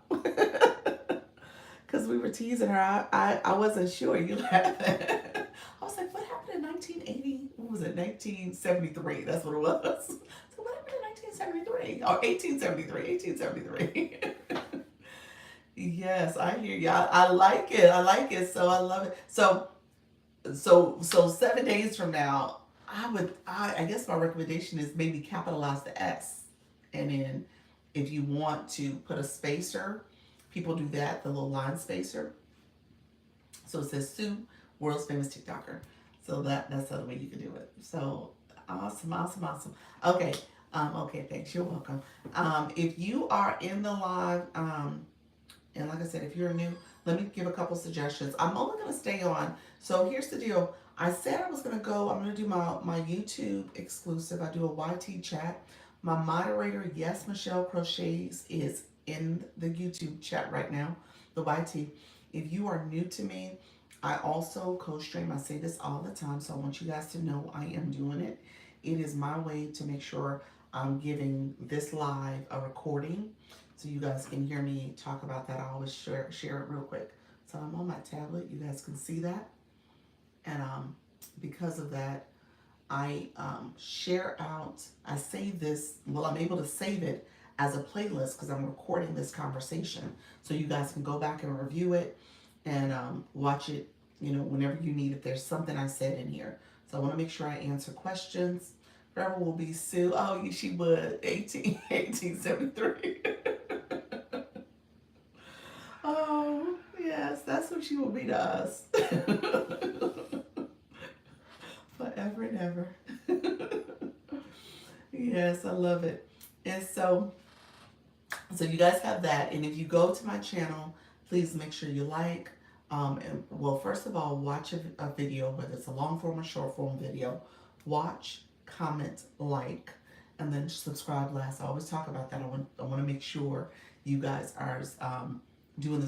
Because we were teasing her. I wasn't sure. You laughed. I was like, what happened in 1980? What was it? 1973. That's what it was. So what happened in 1973? Or 1873. 1873. Yes, I hear you. I like it. I like it. So I love it. So 7 days from now, I guess my recommendation is maybe capitalize the S. And then if you want to put a spacer, people do that, the little line spacer. So it says Sue, world's famous TikToker. So that's the other way you can do it. So awesome. Okay. Okay, thanks. You're welcome. If you are in the live, and like I said, if you're new, let me give a couple suggestions. I'm only going to stay on. So here's the deal. I said I was going to go. I'm going to do my YouTube exclusive. I do a YT chat. My moderator, Yes Michelle Crochets, is in the YouTube chat right now, the YT. If you are new to me, I also co-stream. I say this all the time, so I want you guys to know I am doing it. It is my way to make sure I'm giving this live a recording so you guys can hear me talk about that. I always share it real quick. So I'm on my tablet. You guys can see that. And because of that, I share out, I save this, well, I'm able to save it as a playlist because I'm recording this conversation. So you guys can go back and review it and watch it, whenever you need, if there's something I said in here. So I want to make sure I answer questions. Forever will be Sue. Oh, she would. 1873. Oh, yes, that's what she will be to us. Forever and ever. Yes, I love it. And so you guys have that. And if you go to my channel, Please make sure you like. Well, first of all, watch a video, whether it's a long form or short form video. Watch, comment, like, and then subscribe last. I always talk about that. I want to make sure you guys are doing the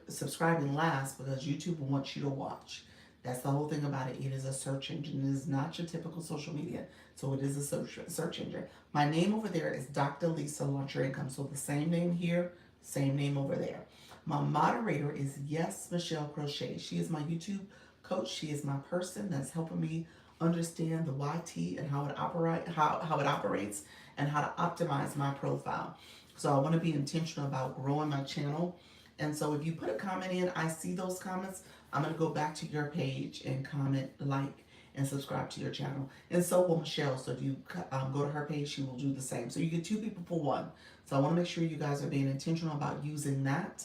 subscribing last, because YouTube wants you to watch. That's the whole thing about it. It is a search engine. It is not your typical social media. So it is a search engine. My name over there is Dr. Lisa Launch Your Income. So the same name here, same name over there. My moderator is Yes Michelle Crochet. She is my YouTube coach. She is my person that's helping me understand the YT and how it operates and how to optimize my profile. So I want to be intentional about growing my channel. And so if you put a comment in, I see those comments. I'm going to go back to your page and comment, like, and subscribe to your channel. And so will Michelle. So if you go to her page, she will do the same. So you get two people for one. So I want to make sure you guys are being intentional about using that.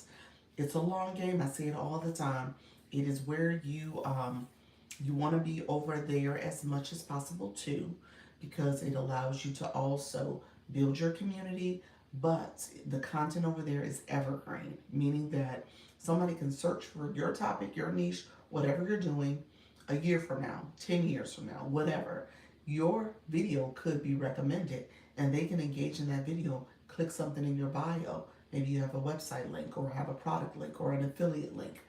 It's a long game. I say it all the time. It is where you want to be over there as much as possible too, because it allows you to also build your community. But the content over there is evergreen, meaning that somebody can search for your topic, your niche, whatever you're doing, a year from now, 10 years from now, whatever. Your video could be recommended, and they can engage in that video, click something in your bio. Maybe you have a website link or have a product link or an affiliate link.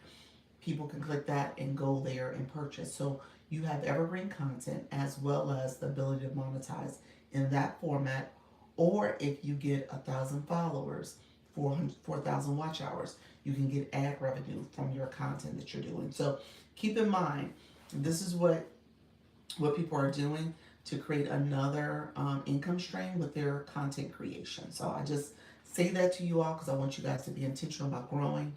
People can click that and go there and purchase. So you have evergreen content as well as the ability to monetize in that format. Or if you get 1,000 followers, 4,000 watch hours, you can get ad revenue from your content that you're doing. So keep in mind, this is what people are doing to create another income stream with their content creation. So I just say that to you all because I want you guys to be intentional about growing.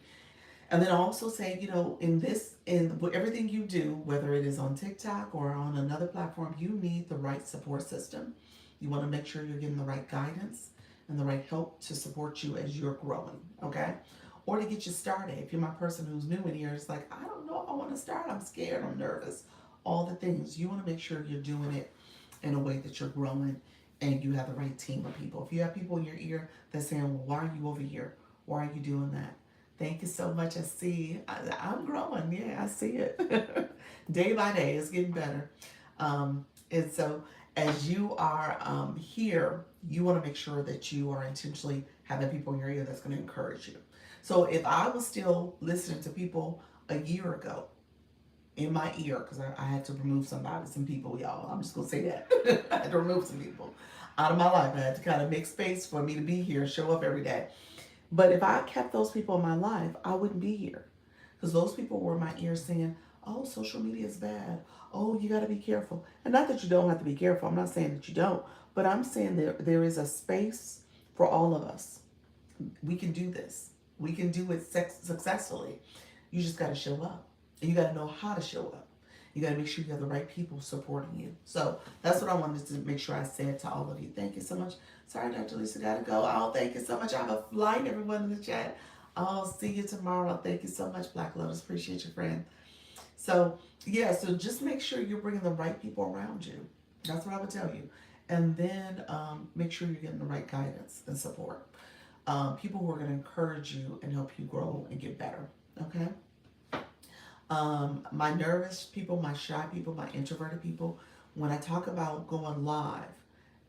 And then I also say, in everything you do, whether it is on TikTok or on another platform, you need the right support system. You want to make sure you're getting the right guidance and the right help to support you as you're growing, okay? Or to get you started. If you're my person who's new in here, it's like, I don't know if I want to start. I'm scared. I'm nervous. All the things. You want to make sure you're doing it in a way that you're growing and you have the right team of people. If you have people in your ear that's saying, well, why are you over here? Why are you doing that? Thank you so much. I see. I'm growing. Yeah, I see it. Day by day, it's getting better. And so as you are here, you want to make sure that you are intentionally having people in your ear that's going to encourage you. So if I was still listening to people a year ago in my ear, because I had to remove some people, y'all. I'm just going to say that. I had to remove some people out of my life. I had to kind of make space for me to be here and show up every day. But if I kept those people in my life, I wouldn't be here. Because those people were in my ear saying, oh, social media is bad. Oh, you got to be careful. And not that you don't have to be careful. I'm not saying that you don't. But I'm saying there is a space for all of us. We can do this. We can do it successfully. You just got to show up. And you got to know how to show up. You got to make sure you have the right people supporting you. So that's what I wanted to make sure I said to all of you. Thank you so much. Sorry, Dr. Lisa, got to go. Oh, thank you so much. I have a flight, everyone in the chat. I'll see you tomorrow. Thank you so much, Black Lotus. Appreciate you, friend. So, yeah, so just make sure you're bringing the right people around you. That's what I would tell you. And then make sure you're getting the right guidance and support. People who are going to encourage you and help you grow and get better. Okay? My nervous people, my shy people, my introverted people, when I talk about going live,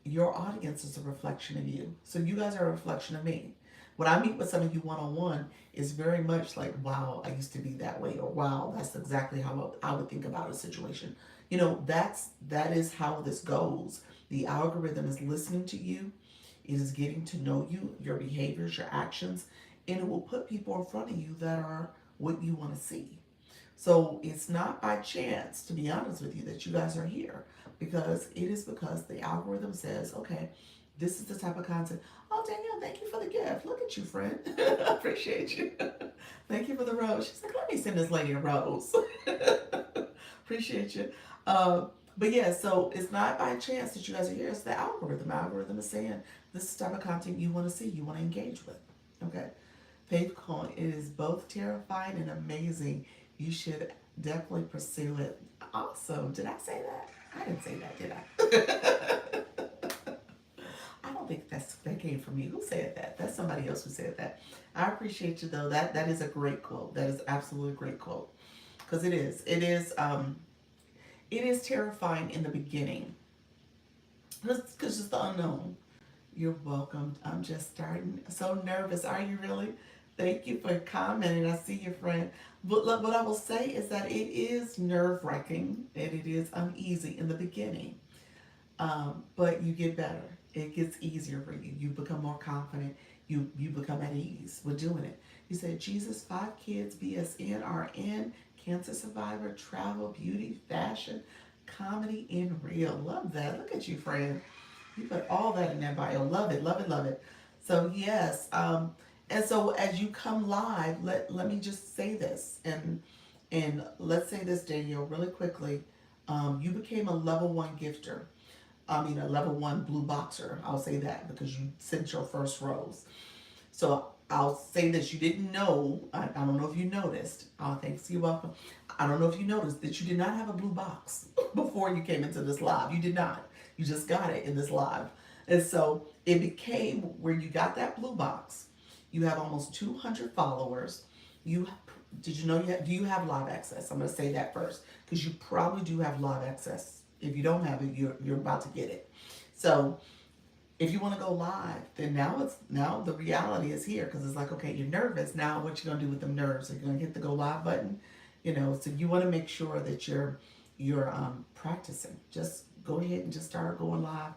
your audience is a reflection of you. So you guys are a reflection of me. When I meet with some of you one-on-one, it's very much like, wow, I used to be that way, or wow, that's exactly how I would think about a situation. That is how this goes. The algorithm is listening to you. It is getting to know you, your behaviors, your actions, and it will put people in front of you that are what you want to see. So it's not by chance, to be honest with you, that you guys are here, because the algorithm says, okay, this is the type of content. Oh, Danielle, thank you for the gift. Look at you, friend. I appreciate you. Thank you for the rose. She's like, let me send this lady a rose. Appreciate you. But yeah, so it's not by chance that you guys are here. It's the algorithm. The algorithm is saying this is the type of content you want to see, you want to engage with. Okay. Faith Coin, it is both terrifying and amazing. You should definitely pursue it. Awesome. Did I say that? I didn't say that, did I? I don't don't think that came from me. Who said that? That's somebody else who said that. I appreciate you though. That is a great quote. That is absolutely a great quote. Because it is terrifying in the beginning. Because it's the unknown. You're welcome. I'm just starting. So nervous. Are you really? Thank you for commenting. I see your friend. But look, what I will say is that it is nerve wracking and it is uneasy in the beginning. But you get better. It gets easier for you. You become more confident. You become at ease with doing it. You said Jesus, 5 kids, BSN, RN, cancer survivor, travel, beauty, fashion, comedy, and real. Love that. Look at you, friend. You put all that in that bio. Love it, love it, love it. So yes, and so as you come live, let me just say this, and let's say this, Danielle, really quickly. You became a level 1 gifter. I mean, a level 1 blue boxer. I'll say that because you sent your first rose. So I'll say this: you didn't know. I don't know if you noticed. Thanks, you're welcome. I don't know if you noticed that you did not have a blue box before you came into this live. You did not. You just got it in this live, and so it became where you got that blue box. You have almost 200 followers. You did you know you have, do you have live access? I'm going to say that first because you probably do have live access. If you don't have it, you're about to get it. So if you want to go live, then now the reality is here because it's like, okay, you're nervous. Now what you gonna do with them nerves? Are you gonna hit the go live button? So you want to make sure that you're practicing. Just go ahead and just start going live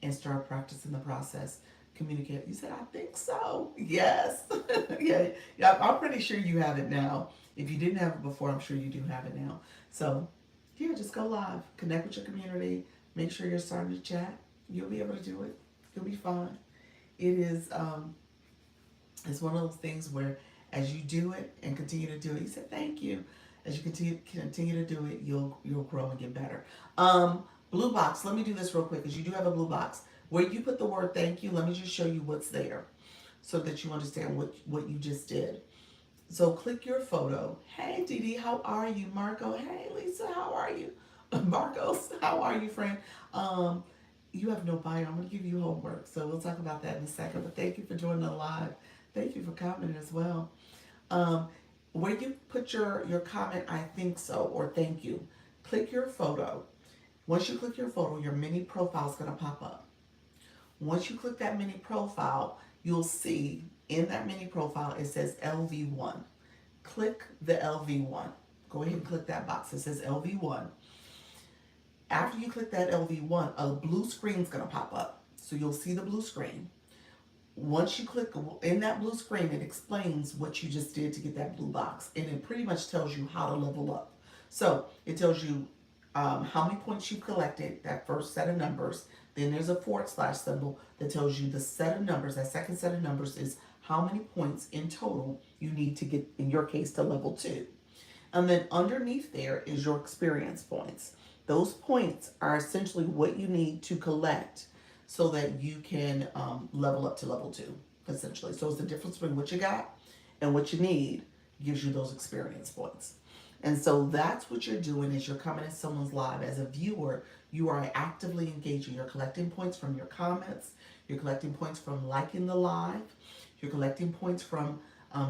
and start practicing the process. Communicate. You said, I think so. Yes. yeah, I'm pretty sure you have it now. If you didn't have it before, I'm sure you do have it now. So yeah, just go live, connect with your community, make sure you're starting to chat. You'll be able to do it. You'll be fine. It is, it's one of those things where as you do it and continue to do it, you said thank you. As you continue to do it, you'll grow and get better. Blue box. Let me do this real quick because you do have a blue box. Where you put the word thank you, let me just show you what's there so that you understand what you just did. So click your photo. Hey, Dee Dee, how are you? Marco, hey, Lisa, how are you? Marcos, how are you, friend? You have no bio. I'm going to give you homework, so we'll talk about that in a second. But thank you for joining the live. Thank you for commenting as well. Where you put your comment, I think so, or thank you, click your photo. Once you click your photo, your mini profile is going to pop up. Once you click that mini profile, you'll see in that mini profile, it says LV1. Click the LV1. Go ahead and click that box. It says LV1. After you click that LV1, a blue screen is going to pop up. So you'll see the blue screen. Once you click in that blue screen, it explains what you just did to get that blue box. And it pretty much tells you how to level up. So it tells you how many points you collected, that first set of numbers. Then there's a / symbol that tells you the set of numbers. That second set of numbers is how many points in total you need to get, in your case, to level 2. And then underneath there is your experience points. Those points are essentially what you need to collect so that you can level up to level 2, essentially. So it's the difference between what you got and what you need gives you those experience points. And so that's what you're doing as you're coming in someone's live. As a viewer, you are actively engaging. You're collecting points from your comments. You're collecting points from liking the live. You're collecting points from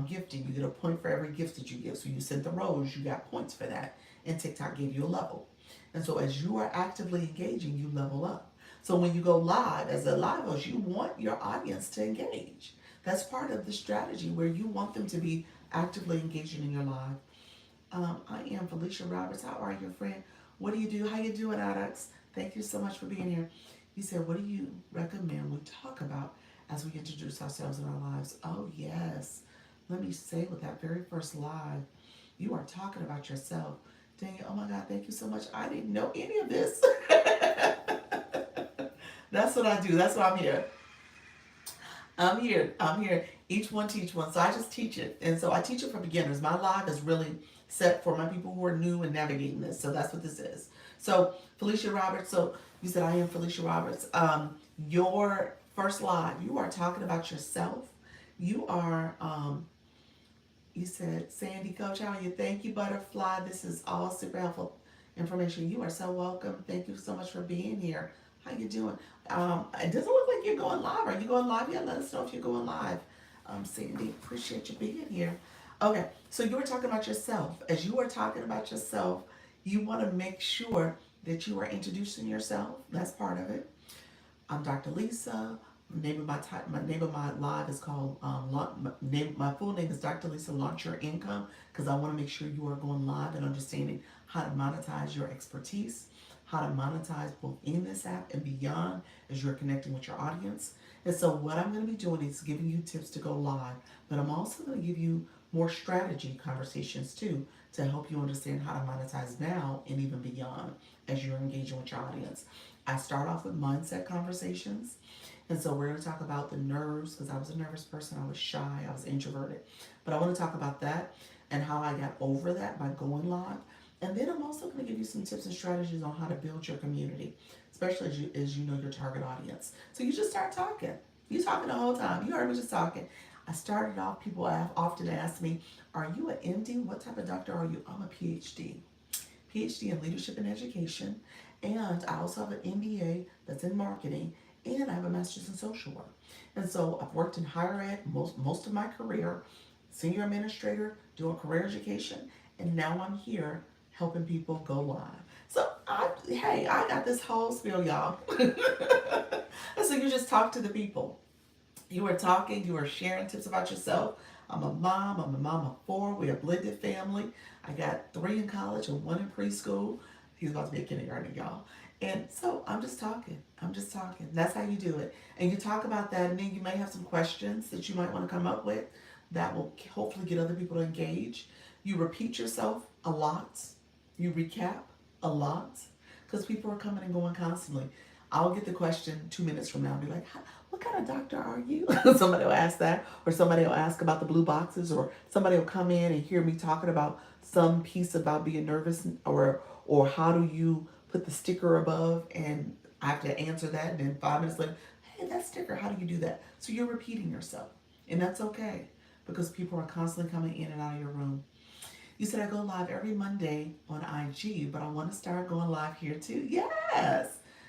gifting. You get a point for every gift that you give. So you sent the rose, you got points for that. And TikTok gave you a level. And so as you are actively engaging, you level up. So when you go live, as a live host, you want your audience to engage. That's part of the strategy where you want them to be actively engaging in your live. I am Felicia Roberts. How are you, friend? What do you do? How you doing, Alex? Thank you so much for being here. You said, what do you recommend we talk about as we introduce ourselves in our lives? Oh, yes. Let me say with that very first live, you are talking about yourself. Dang it, oh my God, thank you so much. I didn't know any of this. That's what I do. That's why I'm here. I'm here. Each one teach one. So I just teach it. And so I teach it for beginners. My live is really set for my people who are new and navigating this. So that's what this is. So Felicia Roberts. So you said, I am Felicia Roberts. Your first live, you are talking about yourself. You are, you said, Sandy Coach, how are you? Thank you, Butterfly. This is all super helpful information. You are so welcome. Thank you so much for being here. How you doing? It doesn't look like if you're going live. Are you going live? Yeah, let us know if you're going live. Sandy, appreciate you being here. Okay, so you were talking about yourself. As you are talking about yourself, you want to make sure that you are introducing yourself. That's part of it. I'm Dr. Lisa. Name of my live is called my full name is Dr. Lisa Launch Your Income, because I want to make sure you are going live and understanding how to monetize your expertise, how to monetize both in this app and beyond as you're connecting with your audience. And so what I'm going to be doing is giving you tips to go live, but I'm also going to give you more strategy conversations too to help you understand how to monetize now and even beyond as you're engaging with your audience. I start off with mindset conversations. And so we're going to talk about the nerves, because I was a nervous person. I was shy. I was introverted. But I want to talk about that and how I got over that by going live. And then I'm also going to give you some tips and strategies on how to build your community, especially as you know your target audience. So you just start talking. You talking the whole time. You heard me just talking. I started off, people have often asked me, are you an MD? What type of doctor are you? I'm a PhD. PhD in leadership and education. And I also have an MBA that's in marketing. And I have a master's in social work. And so I've worked in higher ed most of my career, senior administrator, doing career education. And now I'm here helping people go live. So I got this whole spiel, y'all. And so you just talk to the people. You are talking, you are sharing tips about yourself. I'm a mom of 4. We're a blended family. I got 3 in college and 1 in preschool. He's about to be a kindergartner, y'all. And so I'm just talking. That's how you do it. And you talk about that, and then you may have some questions that you might want to come up with that will hopefully get other people to engage. You repeat yourself a lot. You recap a lot, because people are coming and going constantly. I'll get the question 2 minutes from now and be like, what kind of doctor are you? Somebody will ask that, or somebody will ask about the blue boxes, or somebody will come in and hear me talking about some piece about being nervous, or how do you put the sticker above, and I have to answer that, and then 5 minutes later, hey, that sticker, how do you do that? So you're repeating yourself, and that's okay, because people are constantly coming in and out of your room. You said I go live every Monday on IG, but I want to start going live here too. Yes.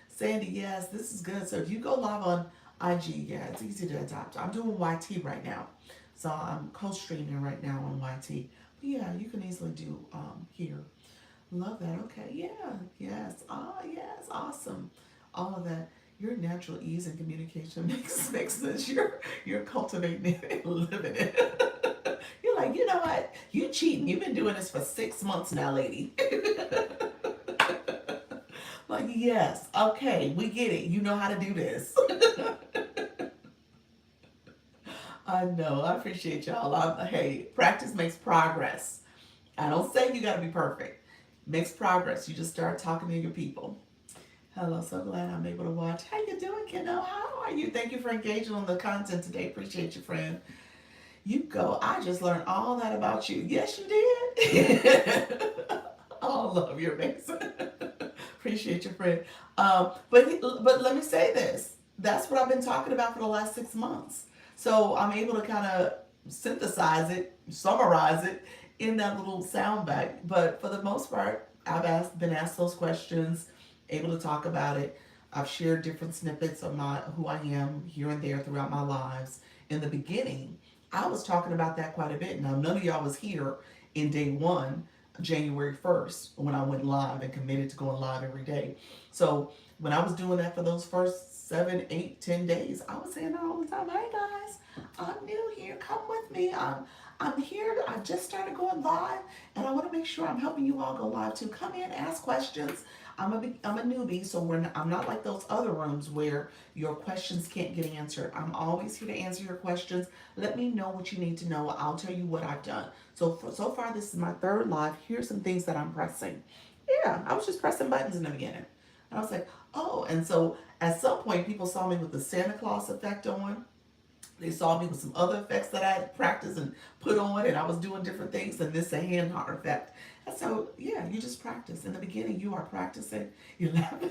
Sandy, yes, this is good. So if you go live on IG, yeah, it's easy to adopt. I'm doing YT right now. So I'm co-streaming right now on YT. But yeah, you can easily do here. Love that. Okay. Yeah. Yes. Yes. Awesome. All of that. Your natural ease and communication makes sense. You're cultivating it and living it. You're like, you know what? You cheating. You've been doing this for 6 months now, lady. Like, yes. Okay. We get it. You know how to do this. I know. I appreciate y'all. Hey, practice makes progress. I don't say you got to be perfect. Makes progress. You just start talking to your people. Hello, so glad I'm able to watch. How you doing, kiddo? How are you? Thank you for engaging on the content today. Appreciate you, friend. You go. I just learned all that about you. Yes, you did. Oh, love, you're amazing. Appreciate you, friend. But let me say this. That's what I've been talking about for the last 6 months. So I'm able to kind of synthesize it, summarize it in that little sound bite. But for the most part, I've been asked those questions, able to talk about it. I've shared different snippets of who I am here and there throughout my lives. In the beginning, I was talking about that quite a bit. Now, none of y'all was here in day 1, January 1st, when I went live and committed to going live every day. So when I was doing that for those first 7, 8, 10 days, I was saying that all the time. Hey guys, I'm new here. Come with me. I'm here. I just started going live, and I want to make sure I'm helping you all go live too. Come in, ask questions. I'm a newbie, so I'm not like those other rooms where your questions can't get answered. I'm always here to answer your questions. Let me know what you need to know. I'll tell you what I've done. So far, this is my 3rd live. Here's some things that I'm pressing. Yeah, I was just pressing buttons in the beginning. And I was like, oh, and so at some point, people saw me with the Santa Claus effect on. They saw me with some other effects that I had practiced and put on, and I was doing different things, and this a hand heart effect. And so, yeah, you just practice. In the beginning, you are practicing. You're laughing.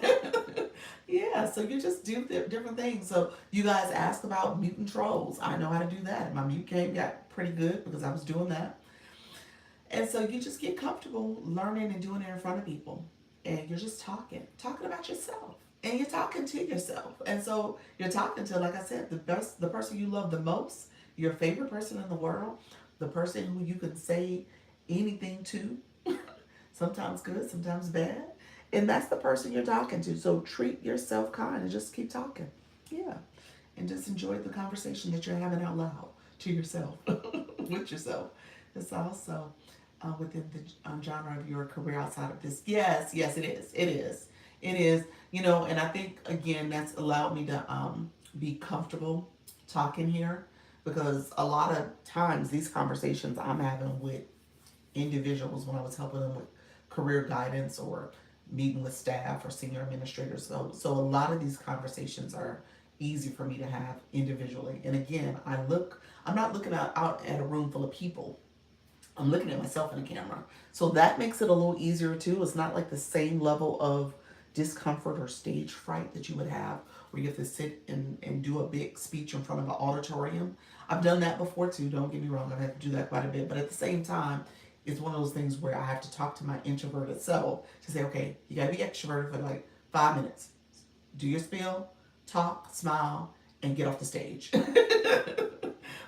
Yeah, so you just do different things. So you guys ask about muting trolls. I know how to do that. My mute game got pretty good because I was doing that. And so you just get comfortable learning and doing it in front of people. And you're just talking about yourself. and you're talking to yourself. And so you're talking to, like I said, the person you love the most, your favorite person in the world, the person who you can say anything to, sometimes good, sometimes bad. And that's the person you're talking to. So treat yourself kind and just keep talking. Yeah. And just enjoy the conversation that you're having out loud to yourself, with yourself. It's also within the genre of your career outside of this. Yes, yes, it is. It is. It is. You know, and I think, again, that's allowed me to be comfortable talking here, because a lot of times these conversations I'm having with individuals when I was helping them with career guidance or meeting with staff or senior administrators. So a lot of these conversations are easy for me to have individually. And again, I'm not looking out at a room full of people. I'm looking at myself in the camera. So that makes it a little easier too. It's not like the same level of discomfort or stage fright that you would have where you have to sit and do a big speech in front of an auditorium. I've done that before too, don't get me wrong. I've had to do that quite a bit. But at the same time, it's one of those things where I have to talk to my introverted self to say, okay, you gotta be extroverted for like 5 minutes. Do your spiel, talk, smile, and get off the stage.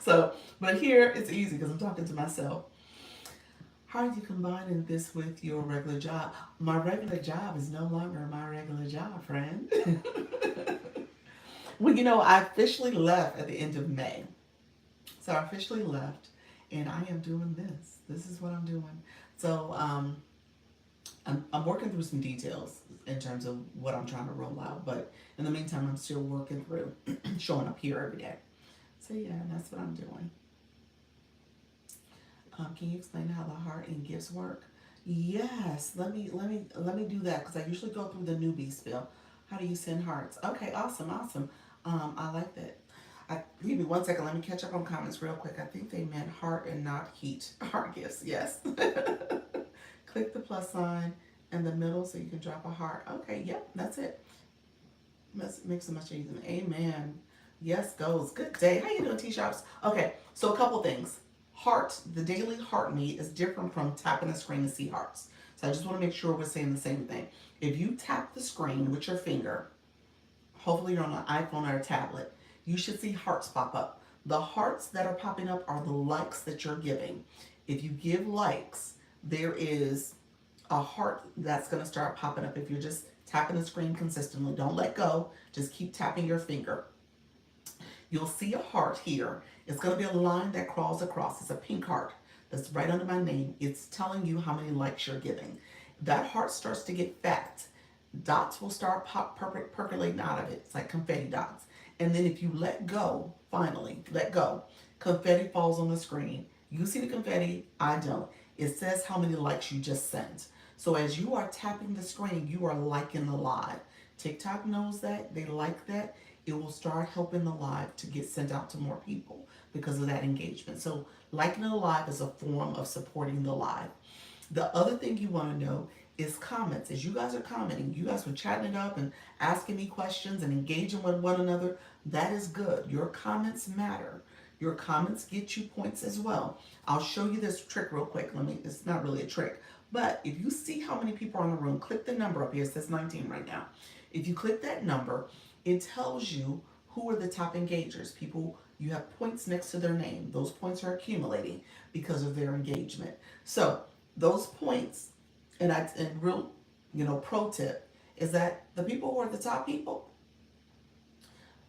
So, but here it's easy because I'm talking to myself. How are you combining this with your regular job? My regular job is no longer my regular job, friend. Well, you know, I officially left at the end of May. So I officially left, and I am doing this. This is what I'm doing. So I'm working through some details in terms of what I'm trying to roll out. But in the meantime, I'm still working through showing up here every day. So yeah, that's what I'm doing. Can you explain how the heart and gifts work? Yes, let me do that because I usually go through the newbie spiel. How do you send hearts? Okay, awesome, awesome. I like that. Give me 1 second. Let me catch up on comments real quick. I think they meant heart and not heat. Heart gifts, yes. Click the plus sign in the middle so you can drop a heart. Okay, yep, that's it. Makes it much easier. Amen. Yes, goes. Good day. How you doing, T-Shops? Okay, so a couple things. Heart, the daily heart meet is different from tapping the screen to see hearts. So I just want to make sure we're saying the same thing. If you tap the screen with your finger, hopefully you're on an iPhone or a tablet, you should see hearts pop up. The hearts that are popping up are the likes that you're giving. If you give likes, there is a heart that's going to start popping up. If you're just tapping the screen consistently, don't let go, just keep tapping your finger. You'll see a heart here. It's going to be a line that crawls across. It's a pink heart that's right under my name. It's telling you how many likes you're giving. That heart starts to get fat. Dots will start percolating out of it. It's like confetti dots. And then if you let go, finally, let go, confetti falls on the screen. You see the confetti, I don't. It says how many likes you just sent. So as you are tapping the screen, you are liking the live. TikTok knows that. They like that. It will start helping the live to get sent out to more people because of that engagement. So liking the live is a form of supporting the live. The other thing you want to know is comments. As you guys are commenting, you guys are chatting it up and asking me questions and engaging with one another. That is good. Your comments matter. Your comments get you points as well. I'll show you this trick real quick. It's not really a trick, but if you see how many people are in the room, click the number up here. It says 19 right now. If you click that number, it tells you who are the top engagers. People, you have points next to their name. Those points are accumulating because of their engagement. So those points, and real, pro tip is that the people who are the top people,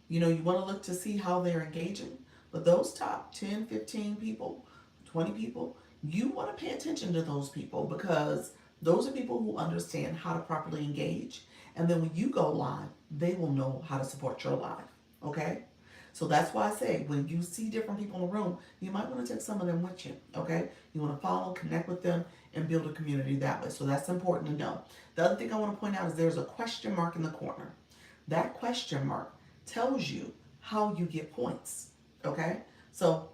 you want to look to see how they're engaging. But those top 10, 15 people, 20 people, you want to pay attention to those people because those are people who understand how to properly engage. And then when you go live, they will know how to support your live. Okay? So that's why I say when you see different people in the room, you might want to take some of them with you. Okay? You want to follow, connect with them, and build a community that way. So that's important to know. The other thing I want to point out is there's a question mark in the corner. That question mark tells you how you get points. Okay? So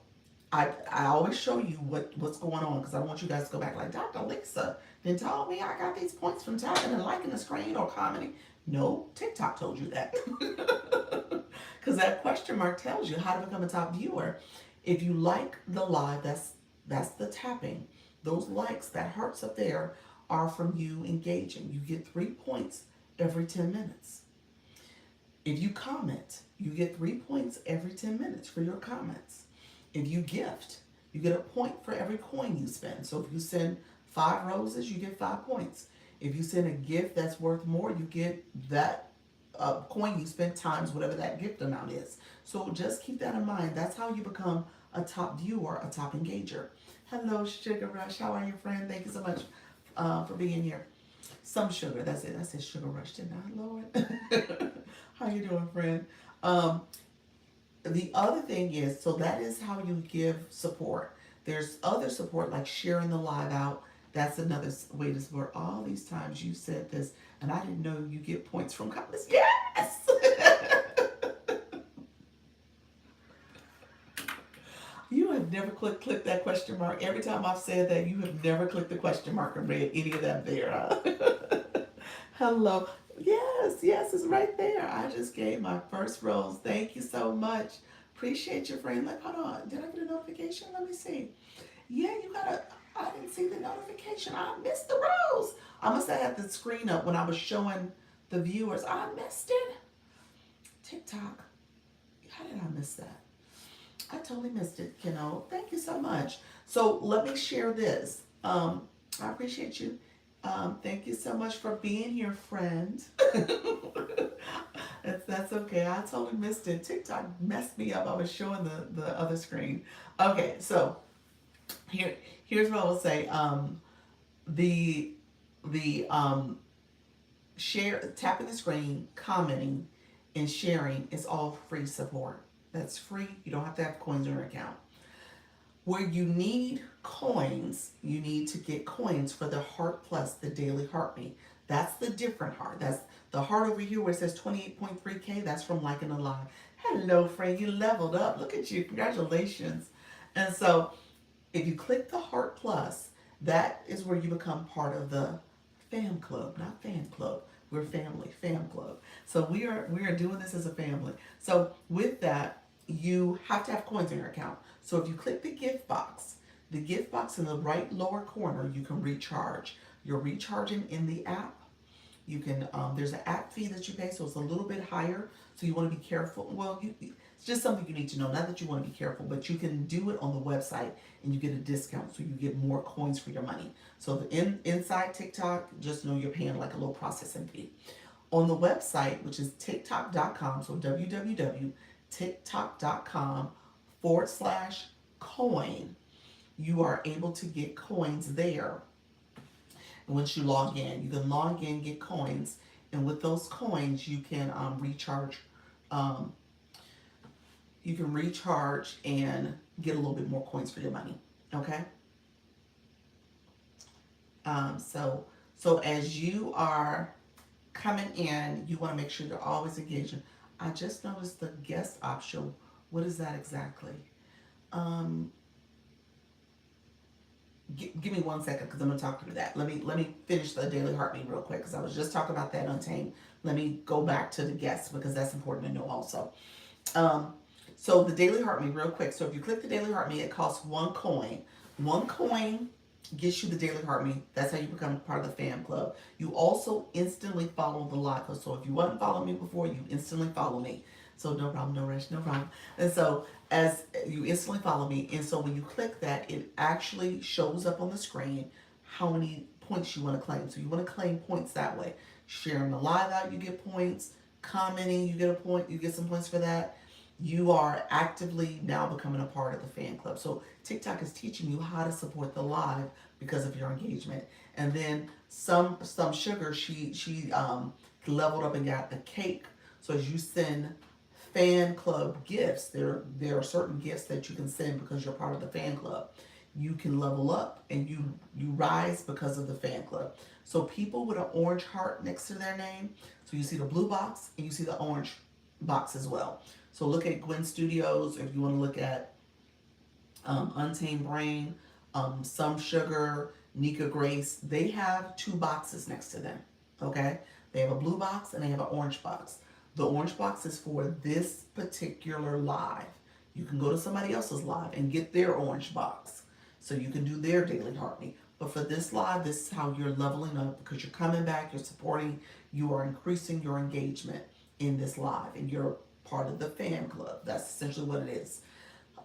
I always show you what's going on because I don't want you guys to go back like, Dr. Lisa then told me I got these points from tapping and liking the screen or commenting. No, TikTok told you that. Because that question mark tells you how to become a top viewer. If you like the live, that's the tapping. Those likes, that hearts up there, are from you engaging. You get 3 points every 10 minutes. If you comment, you get 3 points every 10 minutes for your comments. If you gift, you get a point for every coin you spend. So if you send 5 roses, you get 5 points. If you send a gift that's worth more, you get that coin you spend times whatever that gift amount is. So just keep that in mind. That's how you become a top viewer, a top engager. Hello, Sugar Rush. How are you, friend? Thank you so much for being here. Some sugar. That's it. I said Sugar Rush, didn't I, Lord? How you doing, friend? Um, the other thing is, so that is how you give support. There's other support like sharing the live out. That's another way to support. All these times you said this, and I didn't know you get points from comments. Yes! You have never clicked that question mark. Every time I've said that, you have never clicked the question mark and read any of that there. Huh? Hello. Yes, yes, it's right there. I just gave my first rose. Thank you so much. Appreciate your friend. Like, hold on. Did I get a notification? Let me see. Yeah, you got a. I didn't see the notification. I missed the rose. I must have had the screen up when I was showing the viewers. I missed it. TikTok. How did I miss that? I totally missed it, Thank you so much. So let me share this. I appreciate you. Thank you so much for being here, friend. That's okay. I totally missed it. TikTok messed me up. I was showing the other screen. Okay, so here's what I will say. The share, tapping the screen, commenting, and sharing is all free support. That's free. You don't have to have coins in your account. Where you need coins, you need to get coins for the Heart Plus, the daily heartbeat. That's the different heart. That's the heart over here where it says 28.3K. That's from liking a live. Hello, friend. You leveled up. Look at you. Congratulations. And so if you click the Heart Plus, that is where you become part of the fam club, not fan club. We're family, fam club. So we are doing this as a family. So with that, you have to have coins in your account. So if you click the gift box in the right lower corner, you can recharge. You're recharging in the app. You can, there's an app fee that you pay, so it's a little bit higher. So you want to be careful. Well, it's just something you need to know. Not that you want to be careful, but you can do it on the website and you get a discount, so you get more coins for your money. So inside TikTok, just know you're paying like a little processing fee. On the website, which is tiktok.com, so www.tiktok.com/coin, you are able to get coins there. And once you log in, you can log in, get coins, and with those coins, you can recharge. You can recharge and get a little bit more coins for your money. Okay. So as you are coming in, you want to make sure you're always engaging. I just noticed the guest option. What is that exactly? Give me 1 second because I'm going to talk through that. Let me finish the daily heartbeat real quick because I was just talking about that Untamed. Let me go back to the guests because that's important to know also. So the daily heartbeat real quick. So if you click the daily heartbeat, it costs 1 coin. 1 coin gets you the daily heartbeat. That's how you become part of the fan club. You also instantly follow the live. So if you wasn't following me before, you instantly follow me. So no problem, no rush, no problem. And so as you instantly follow me, and so when you click that, it actually shows up on the screen how many points you want to claim. So you want to claim points that way. Sharing the live out, you get points. Commenting, you get a point. You get some points for that. You are actively now becoming a part of the fan club. So TikTok is teaching you how to support the live because of your engagement. And then some sugar, she leveled up and got a cake. So as you send fan club gifts, there are certain gifts that you can send because you're part of the fan club. You can level up and you rise because of the fan club. So people with an orange heart next to their name, so you see the blue box and you see the orange box as well. So look at Gwen Studios, if you want to look at Untamed Brain, Some Sugar, Nika Grace. They have 2 boxes next to them, okay? They have a blue box and they have an orange box. The orange box is for this particular live. You can go to somebody else's live and get their orange box. So you can do their daily heartbeat. But for this live, this is how you're leveling up because you're coming back, you're supporting, you are increasing your engagement. in this live, and you're part of the fan club. That's essentially what it is.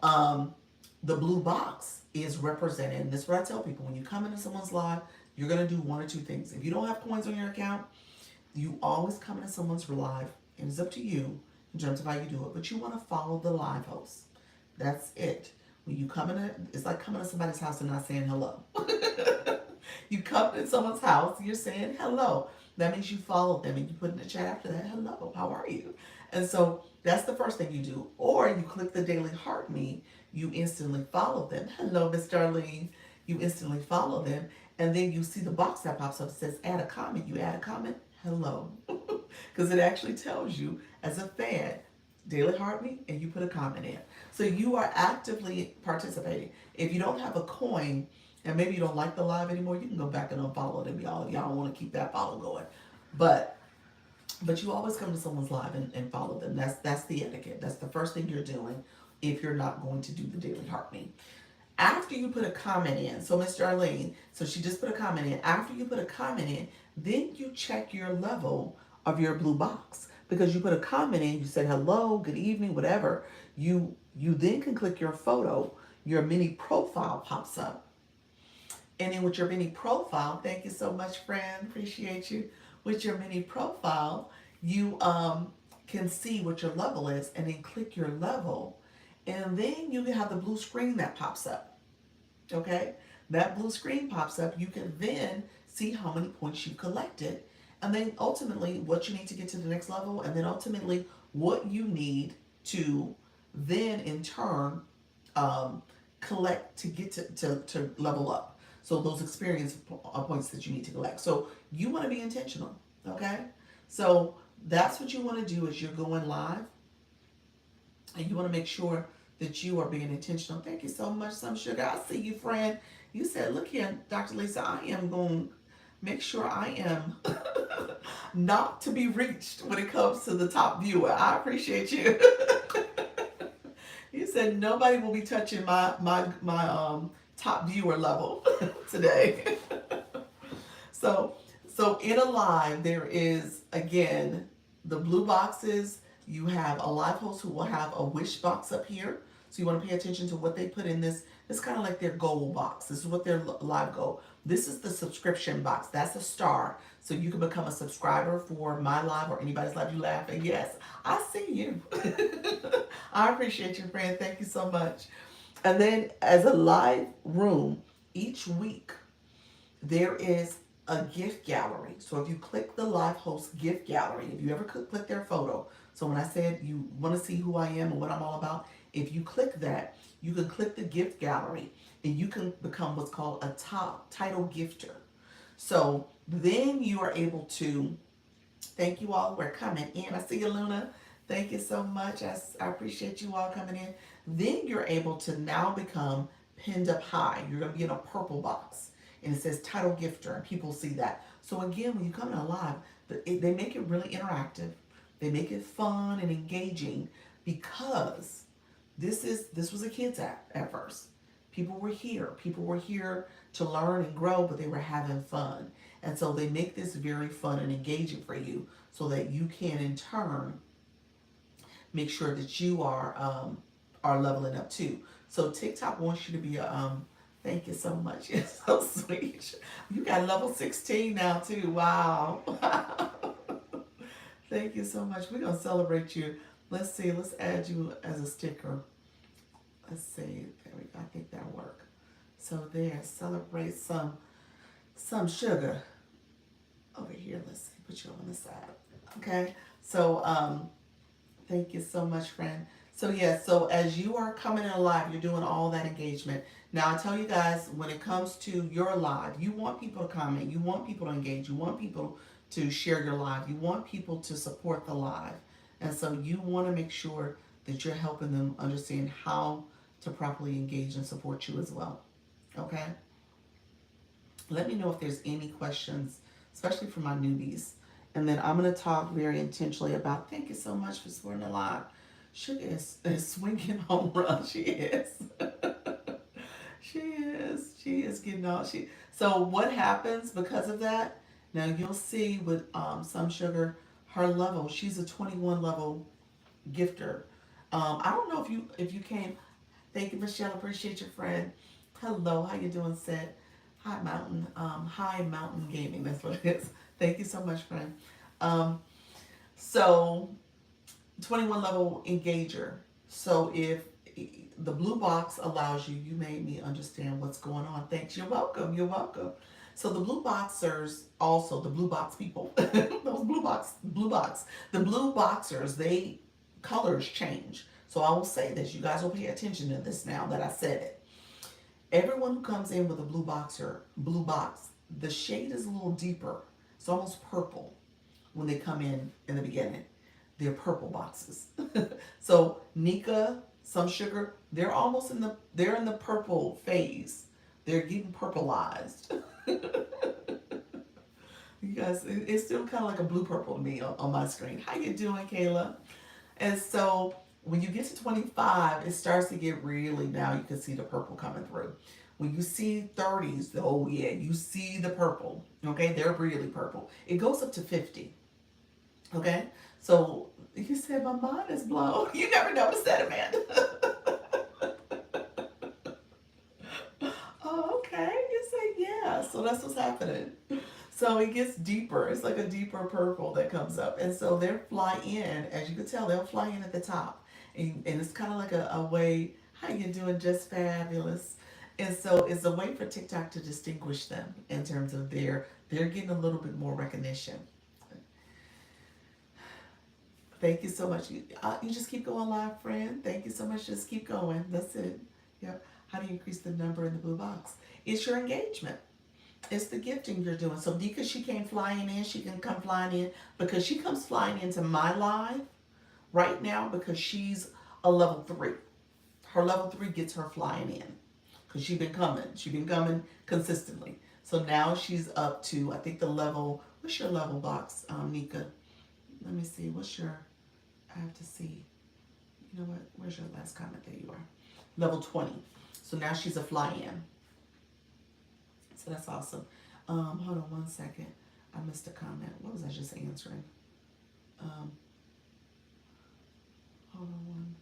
Um, the blue box is represented, and this is what I tell people: when you come into someone's live, you're gonna do one or two things. If you don't have coins on your account, you always come into someone's live, and it's up to you in terms of how you do it. But you want to follow the live host. That's it. When you come in, it's like coming to somebody's house and not saying hello. You come to someone's house, you're saying hello. That means you followed them and you put in the chat after that, hello, how are you? And so that's the first thing you do. Or you click the daily heart me, you instantly follow them. Hello, Miss Darlene. You instantly follow them. And then you see the box that pops up that says add a comment. You add a comment, hello. Because it actually tells you as a fan, daily heart me, and you put a comment in. So you are actively participating. If you don't have a coin, and maybe you don't like the live anymore, you can go back and unfollow them, y'all. Y'all don't want to keep that follow going. But you always come to someone's live and follow them. That's the etiquette. That's the first thing you're doing if you're not going to do the daily heart me. After you put a comment in, so Miss Darlene, so she just put a comment in. After you put a comment in, then you check your level of your blue box. Because you put a comment in, you said hello, good evening, whatever. You then can click your photo, your mini profile pops up. And then with your mini profile, thank you so much, friend. Appreciate you. With your mini profile, you can see what your level is, and then click your level. And then you have the blue screen that pops up. Okay? That blue screen pops up. You can then see how many points you collected. And then ultimately what you need to get to the next level. And then ultimately what you need to then in turn collect to get to level up. So those experience points that you need to collect. So you want to be intentional, okay? So that's what you want to do is you're going live, and you want to make sure that you are being intentional. Thank you so much, Some Sugar. I see you, friend. You said, look here, Dr. Lisa, I am going to make sure I am not to be reached when it comes to the top viewer. I appreciate you. You said nobody will be touching my top viewer level today. So in a live there is again the blue boxes. You have a live host who will have a wish box up here. So you want to pay attention to what they put in this. It's kind of like their goal box. This is what their live goal. This is the subscription box. That's a star. So you can become a subscriber for my live or anybody's live. You laugh and yes, I see you. I appreciate you, friend. Thank you so much. And then as a live room, each week there is a gift gallery. So if you click the live host gift gallery, if you ever click their photo, so when I said you want to see who I am and what I'm all about, if you click that, you can click the gift gallery and you can become what's called a top title gifter. So then you are able to, thank you all who are coming in. I see you, Luna. Thank you so much. I appreciate you all coming in. Then you're able to now become pinned up high. You're going to be in a purple box. And it says title gifter, and people see that. So again, when you come in live, they make it really interactive. They make it fun and engaging because this was a kids app at first. People were here. People were here to learn and grow, but they were having fun. And so they make this very fun and engaging for you so that you can in turn make sure that you are leveling up too. So TikTok wants you to be a thank you so much. You're so sweet. You got level 16 now too. Wow. Thank you so much. We're gonna celebrate you. Let's see. Let's add you as a sticker. Let's see. There we go. I think that'll work. So there. Celebrate some sugar. Over here. Let's see. Put you on the side. Okay. So thank you so much, friend. So yeah, so as you are coming in live, you're doing all that engagement. Now I tell you guys, when it comes to your live, you want people to comment, you want people to engage, you want people to share your live, you want people to support the live. And so you want to make sure that you're helping them understand how to properly engage and support you as well. Okay? Let me know if there's any questions, especially for my newbies. And then I'm going to talk very intentionally about, thank you so much for supporting the live. Sugar is swinging home run. She is. She is getting all so what happens because of that? Now you'll see with Some Sugar, her level. She's a 21 level gifter. I don't know if you came. Thank you, Michelle. Appreciate your friend. Hello, how you doing, Sid? Hi, Mountain. Hi, Mountain Gaming. That's what it is. Thank you so much, friend. Um, so 21 level engager. So if the blue box allows you, you made me understand what's going on. Thanks. You're welcome. You're welcome. So the blue boxers, also the blue box people, those the blue boxers, they colors change. So I will say this, you guys will pay attention to this now that I said it. Everyone who comes in with a blue box, the shade is a little deeper. It's almost purple when they come in the beginning. They're purple boxes. So Nika, some sugar, they're in the purple phase. They're getting purpleized. You guys, it's still kind of like a blue purple to me on my screen. How you doing, Kayla? And so when you get to 25, it starts to get really, now you can see the purple coming through. When you see 30s, oh yeah, you see the purple. Okay, they're really purple. It goes up to 50. Okay, so you said my mind is blown. You never noticed that, Amanda. Oh, okay. You say yeah. So that's what's happening. So it gets deeper. It's like a deeper purple that comes up. And so they'll fly in, as you can tell, they'll fly in at the top. And it's kind of like a way, how you doing? Just fabulous. And so it's a way for TikTok to distinguish them in terms of they're getting a little bit more recognition. Thank you so much. You just keep going live, friend. Thank you so much. Just keep going. That's it. Yep. How do you increase the number in the blue box? It's your engagement. It's the gifting you're doing. So because she came flying in, she can come flying in because she comes flying into my live right now because she's a level 3. Her level 3 gets her flying in because she's been coming. She's been coming consistently. So now she's up to, I think the level, what's your level box, Nika? Let me see. What's your, I have to see. You know what? Where's your last comment? There you are. Level 20. So now she's a fly-in. So that's awesome. Hold on one second. I missed a comment. What was I just answering? Hold on one.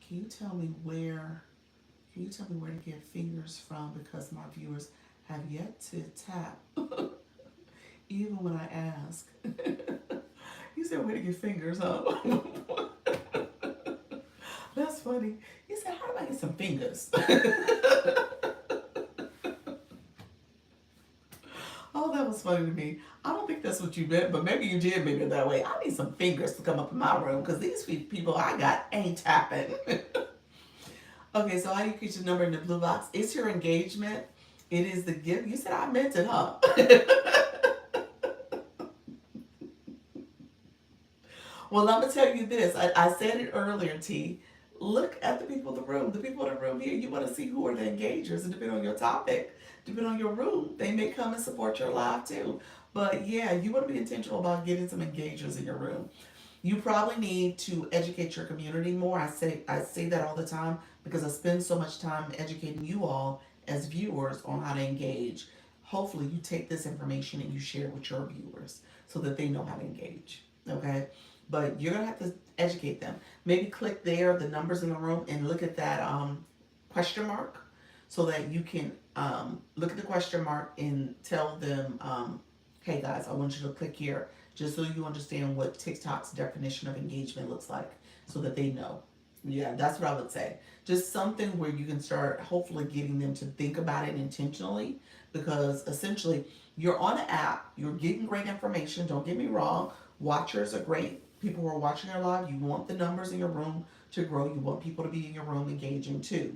Can you tell me where? Can you tell me where to get fingers from? Because my viewers have yet to tap, even when I ask. You said where to get fingers, huh? That's funny. You said, how do I get some fingers? Oh, that was funny to me. I don't think that's what you meant, but maybe you did mean it that way. I need some fingers to come up in my room because these people I got ain't tapping. Okay, so how do you increase your number in the blue box? It's your engagement. It is the gift. You said I meant it, huh? Well, I'm gonna tell you this. I said it earlier, T. Look at the people in the room. The people in the room here, you want to see who are the engagers, and depending on your topic, depending on your room, they may come and support your live too. But yeah, you want to be intentional about getting some engagers in your room. You probably need to educate your community more. I say that all the time because I spend so much time educating you all as viewers on how to engage. Hopefully, you take this information and you share it with your viewers so that they know how to engage. Okay, but you're gonna have to educate them. Maybe click there, the numbers in the room, and look at that question mark, so that you can look at the question mark and tell them, hey guys, I want you to click here, just so you understand what TikTok's definition of engagement looks like, so that they know. Yeah, that's what I would say. Just something where you can start hopefully getting them to think about it intentionally, because essentially you're on an app, you're getting great information. Don't get me wrong, watchers are great. People who are watching your live, you want the numbers in your room to grow. You want people to be in your room engaging too.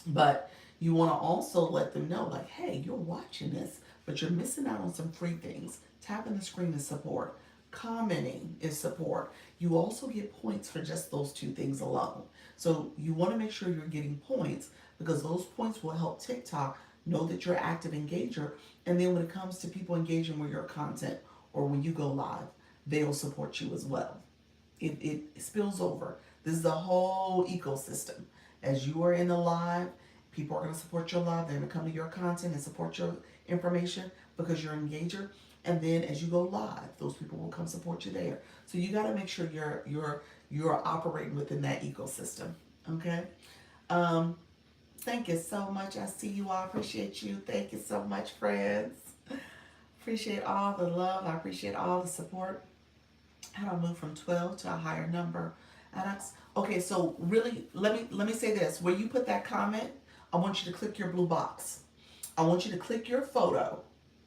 But you want to also let them know, like, hey, you're watching this, but you're missing out on some free things. Tapping the screen is support. Commenting is support. You also get points for just those two things alone. So you want to make sure you're getting points, because those points will help TikTok know that you're an active engager. And then when it comes to people engaging with your content or when you go live, they'll support you as well. It spills over. This is the whole ecosystem. As you are in the live, people are going to support your live. They're going to come to your content and support your information because you're an engager. And then as you go live, those people will come support you there. So you got to make sure you're operating within that ecosystem. Okay. Um, Thank you so much. I see you all. Appreciate you. Thank you so much, friends. Appreciate all the love. I appreciate all the support. How do I move from 12 to a higher number? Okay, so really, let me say this. Where you put that comment, I want you to click your blue box. I want you to click your photo,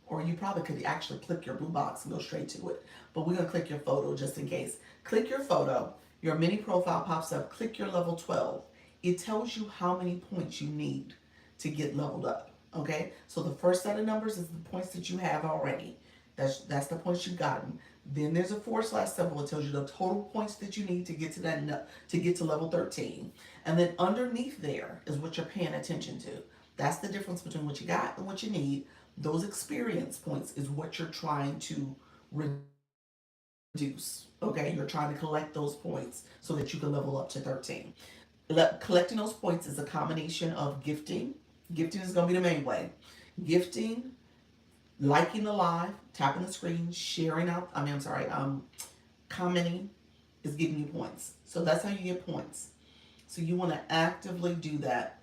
or you probably could actually click your blue box and go straight to it. But we're gonna click your photo just in case. Click your photo. Your mini profile pops up. Click your level 12. It tells you how many points you need to get leveled up. Okay, so the first set of numbers is the points that you have already. That's the points you've gotten. Then there's a forward slash symbol. It tells you the total points that you need to get to to get to level 13. And then underneath there is what you're paying attention to. That's the difference between what you got and what you need. Those experience points is what you're trying to reduce. Okay, you're trying to collect those points so that you can level up to 13. Collecting those points is a combination of gifting. Gifting is going to be the main way. Gifting, liking the live, tapping the screen, sharing out. I'm sorry. Commenting is giving you points. So that's how you get points. So you want to actively do that.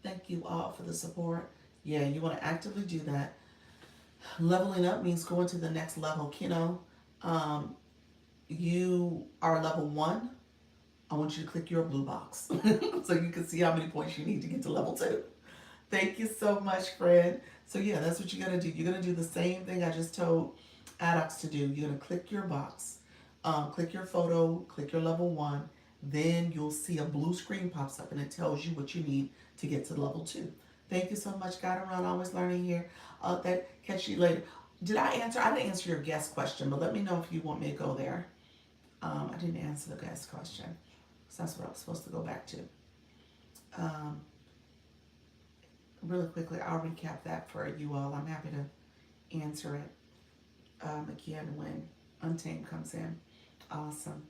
Thank you all for the support. Yeah, you want to actively do that. Leveling up means going to the next level. Kiddo, you are level 1. I want you to click your blue box so you can see how many points you need to get to level 2. Thank you so much, friend. So yeah, that's what you're gonna do. You're gonna do the same thing I just told Addox to do. You're gonna click your box, click your photo, click your level 1. Then you'll see a blue screen pops up and it tells you what you need to get to level 2. Thank you so much, God Around, always learning here. Catch you later. Did I answer? I didn't answer your guest question, but let me know if you want me to go there. I didn't answer the guest question. So that's what I was supposed to go back to. Really quickly, I'll recap that for you all. I'm happy to answer it again when Untamed comes in. Awesome.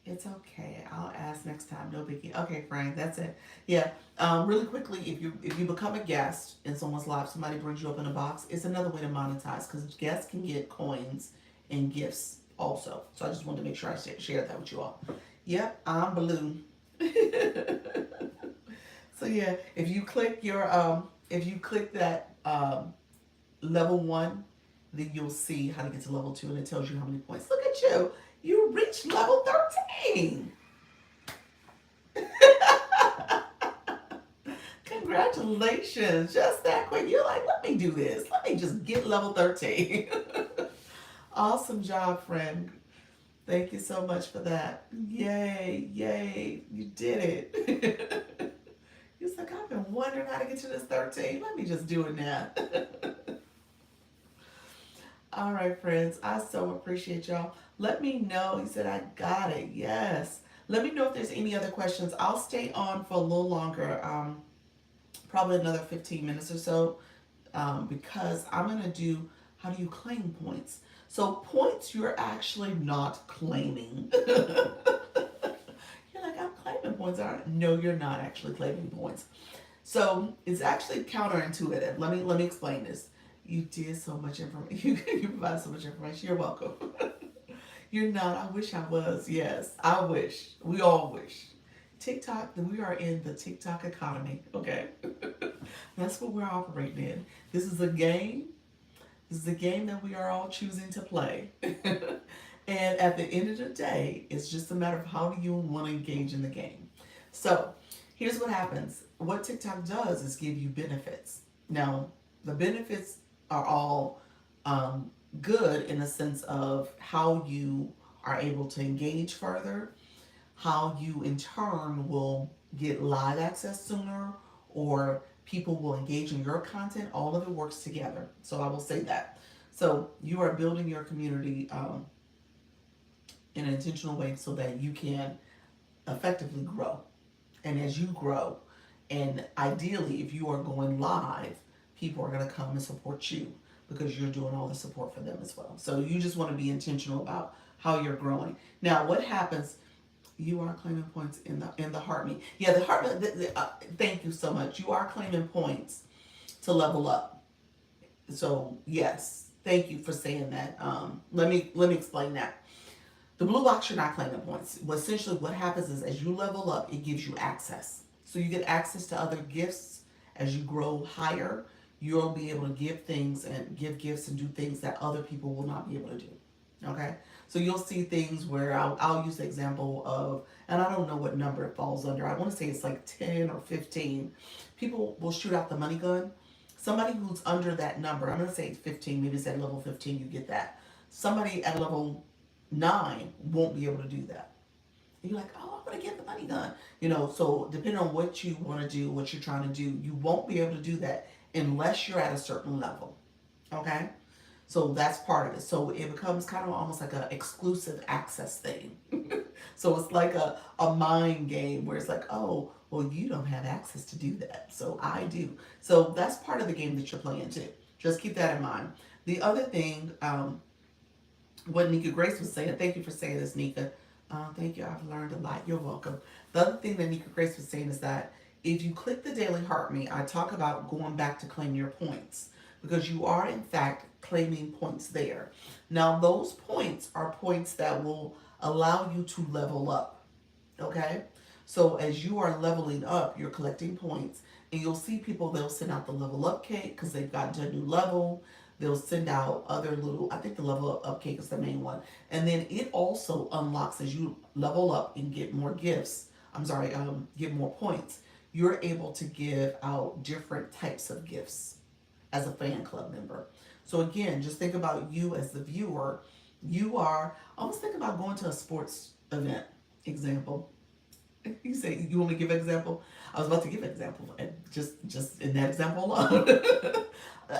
It's okay. I'll ask next time. No biggie. Okay, Frank, that's it. Yeah. Really quickly, if you become a guest in someone's live, somebody brings you up in a box, it's another way to monetize because guests can get coins and gifts also. So I just wanted to make sure I shared that with you all. Yep, I'm blue. So yeah, if you click that level 1, then you'll see how to get to level 2, and it tells you how many points. Look at you, you reached level 13. Congratulations, just that quick. You're like, let me do this. Let me just get level 13. Awesome job, friend. Thank you so much for that. Yay, yay, you did it. He's like, I've been wondering how to get to this 13. Let me just do it now. All right, friends. I so appreciate y'all. Let me know. He said, I got it. Yes. Let me know if there's any other questions. I'll stay on for a little longer, probably another 15 minutes or so, because I'm going to do how do you claim points. So points you're actually not claiming. You're like, I'm claiming points. No, you're not actually claiming points. So it's actually counterintuitive. Let me explain this. You did so much information. You provided so much information. You're welcome. You're not. I wish I was. Yes, I wish. We all wish. TikTok, we are in the TikTok economy. Okay. That's what we're operating in. This is a game. This is a game that we are all choosing to play. And at the end of the day, it's just a matter of how do you want to engage in the game. So here's what happens. What TikTok does is give you benefits. Now, the benefits are all good in the sense of how you are able to engage further, how you in turn will get live access sooner, or people will engage in your content. All of it works together. So I will say that. So you are building your community in an intentional way so that you can effectively grow. And as you grow, and ideally if you are going live, people are going to come and support you because you're doing all the support for them as well. So you just want to be intentional about how you're growing. Now, what happens? You are claiming points in the heart me. Yeah, the heart. Thank you so much. You are claiming points to level up. So yes, thank you for saying that. Let me explain that. The blue box, you're not claiming points. Well, essentially, what happens is as you level up, it gives you access. So you get access to other gifts as you grow higher. You'll be able to give things and give gifts and do things that other people will not be able to do. Okay, so you'll see things where I'll use the example of, and I don't know what number it falls under. I want to say it's like 10 or 15. People will shoot out the money gun. Somebody who's under that number, I'm going to say it's 15, maybe it's at level 15, you get that. Somebody at level 9 won't be able to do that. And you're like, oh, I'm going to get the money gun. So depending on what you want to do, what you're trying to do, you won't be able to do that unless you're at a certain level. Okay? So that's part of it. So it becomes kind of almost like an exclusive access thing. So it's like a mind game where it's like, oh, well, you don't have access to do that. So I do. So that's part of the game that you're playing too. Just keep that in mind. The other thing, what Nika Grace was saying, thank you for saying this, Nika. Thank you. I've learned a lot. You're welcome. The other thing that Nika Grace was saying is that if you click the Daily Heart Me, I talk about going back to claim your points because you are, in fact, claiming points there. Now, those points are points that will allow you to level up. Okay? So, as you are leveling up, you're collecting points, and you'll see people, they'll send out the level up cake because they've gotten to a new level. They'll send out other little, I think the level up cake is the main one. And then it also unlocks as you level up and get more gifts. Get more points. You're able to give out different types of gifts as a fan club member. So again, just think about you as the viewer. You are almost think about going to a sports event. Example. You say you want me to give an example? I was about to give an example, and just in that example alone.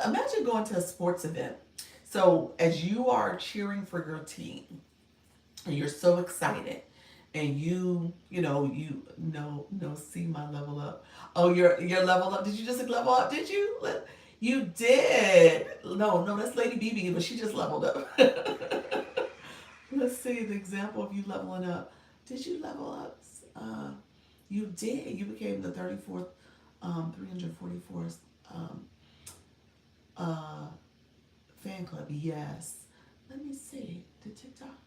Imagine going to a sports event. So as you are cheering for your team, and you're so excited, and you see my level up. Oh, your level up. Did you just level up? Did you? You did. No, that's Lady BB, but she just leveled up. Let's see the example of you leveling up. Did you level up? You did. You became the 34th, 344th uh, fan club. Yes. Let me see. Did TikTok?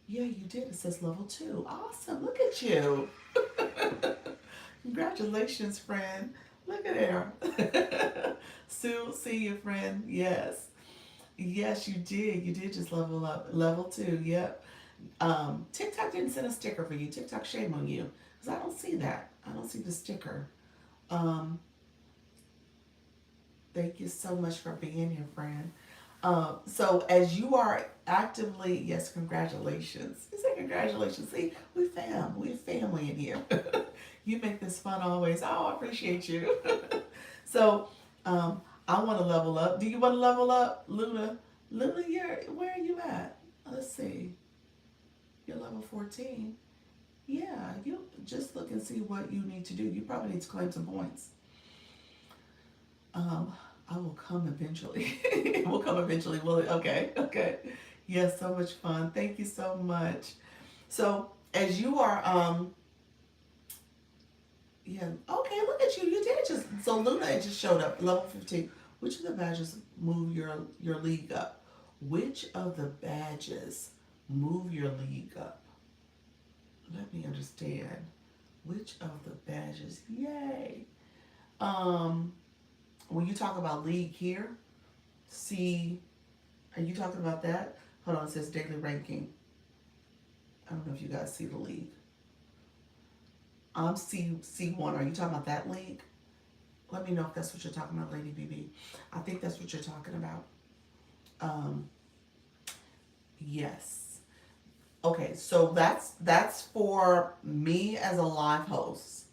Yeah, you did. It says level 2. Awesome. Look at you. Congratulations, friend. Look at there. Sue, see you, friend. Yes. Yes, you did. You did just level up. Level 2. Yep. TikTok didn't send a sticker for you. TikTok, shame on you. Because I don't see that. I don't see the sticker. Um, Thank you so much for being here, friend. So as you are actively, yes, congratulations. You say congratulations. See, we're family in here. You make this fun always. Oh, I appreciate you. So I want to level up. Do you want to level up, Luna? Luna, where are you at? Let's see. You're level 14. Yeah, you just look and see what you need to do. You probably need to claim some points. I will come eventually. It will come eventually, will it? Okay, okay. Yes, so much fun. Thank you so much. So as you are, yeah, okay, look at you. You did just, so Luna, it just showed up, level 15. Which of the badges move your league up? Which of the badges move your league up? Let me understand. Which of the badges? Yay. When you talk about league here, see, are you talking about that? Hold on, it says daily ranking. I don't know if you guys see the league. I'm C1. Are you talking about that league? Let me know if that's what you're talking about, Lady BB. I think that's what you're talking about. Yes. Okay, so that's for me as a live host.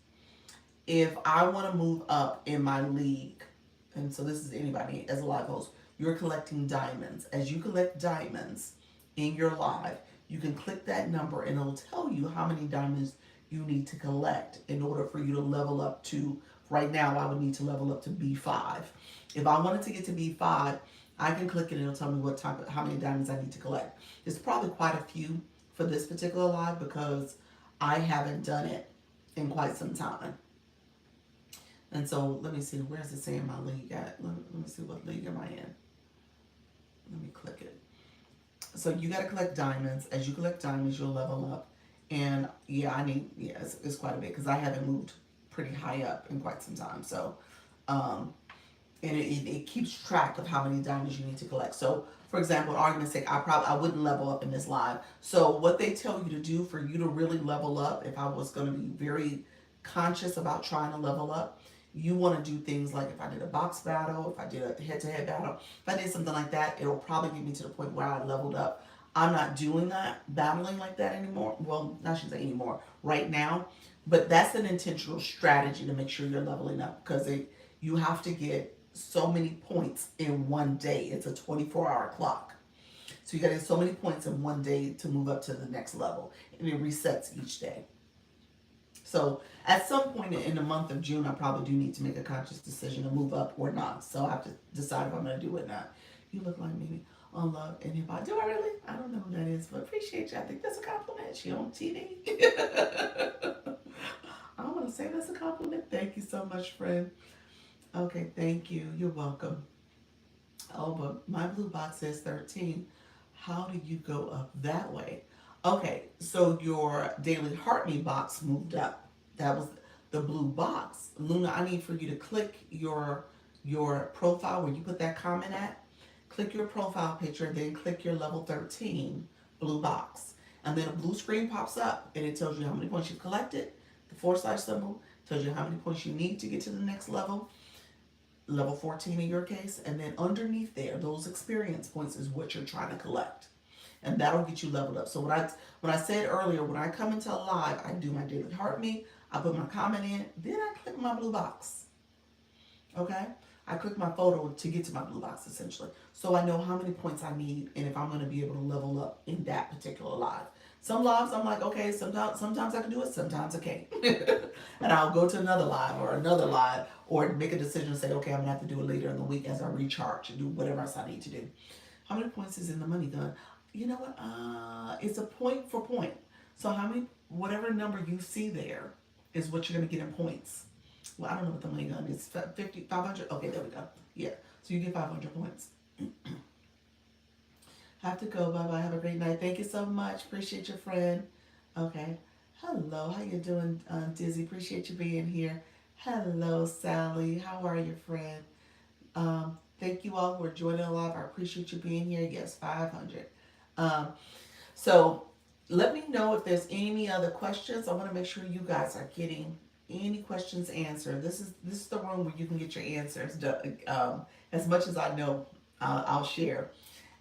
If I want to move up in my league, and so this is anybody as a live host, you're collecting diamonds. As you collect diamonds in your live, you can click that number and it'll tell you how many diamonds you need to collect in order for you to level up to, right now I would need to level up to B5. If I wanted to get to B5, I can click it and it'll tell me how many diamonds I need to collect. There's probably quite a few for this particular live because I haven't done it in quite some time. And so let me see, where's it saying my league at? Let me see, what league am I in? Let me click it. So you got to collect diamonds. As you collect diamonds, you'll level up. And yeah, it's quite a bit because I haven't moved pretty high up in quite some time. So, um, and it keeps track of how many diamonds you need to collect. So, for example, argument's sake, I wouldn't level up in this live. So, what they tell you to do for you to really level up, if I was going to be very conscious about trying to level up, you want to do things like if I did a box battle, if I did a head-to-head battle, if I did something like that, it'll probably get me to the point where I leveled up. I'm not doing that, battling like that anymore. Well, I shouldn't say anymore, right now. But that's an intentional strategy to make sure you're leveling up because you have to get so many points in one day. It's a 24-hour clock. So you got to get so many points in one day to move up to the next level. And it resets each day. So at some point in the month of June, I probably do need to make a conscious decision to move up or not. So I have to decide if I'm going to do it or not. You look like Mimi on Love and Hip Hop. Do I really? I don't know who that is, but appreciate you. I think that's a compliment. She on TV. I want to say that's a compliment. Thank you so much, friend. Okay, thank you. You're welcome. Oh, but my blue box says 13. How do you go up that way? Okay, so your daily heart me box moved up. That was the blue box. Luna, I need for you to click your profile where you put that comment at. Click your profile picture, then click your level 13 blue box. And then a blue screen pops up and it tells you how many points you've collected. The / symbol tells you how many points you need to get to the next level. Level 14 in your case, and then underneath there, those experience points is what you're trying to collect, and that'll get you leveled up. So when I said earlier, when I come into a live, I do my daily heart me, I put my comment in, then I click my blue box. Okay, I click my photo to get to my blue box essentially, so I know how many points I need and if I'm going to be able to level up in that particular live. Some lives I'm like, okay, sometimes I can do it, sometimes I can't. And I'll go to another live or make a decision and say, okay, I'm gonna have to do it later in the week as I recharge and do whatever else I need to do. How many points is in the money gun? You know what? It's a point for point. So whatever number you see there is what you're gonna get in points. Well, I don't know what the money gun is. 50, 500? Okay, there we go. Yeah, so you get 500 points. Have to go. Bye bye. Have a great night. Thank you so much. Appreciate your friend. Okay. Hello. How you doing, Dizzy? Appreciate you being here. Hello, Sally. How are you, friend? Thank you all who are joining live. I appreciate you being here. Yes, 500. So let me know if there's any other questions. I want to make sure you guys are getting any questions answered. This is the room where you can get your answers. As much as I know, I'll share.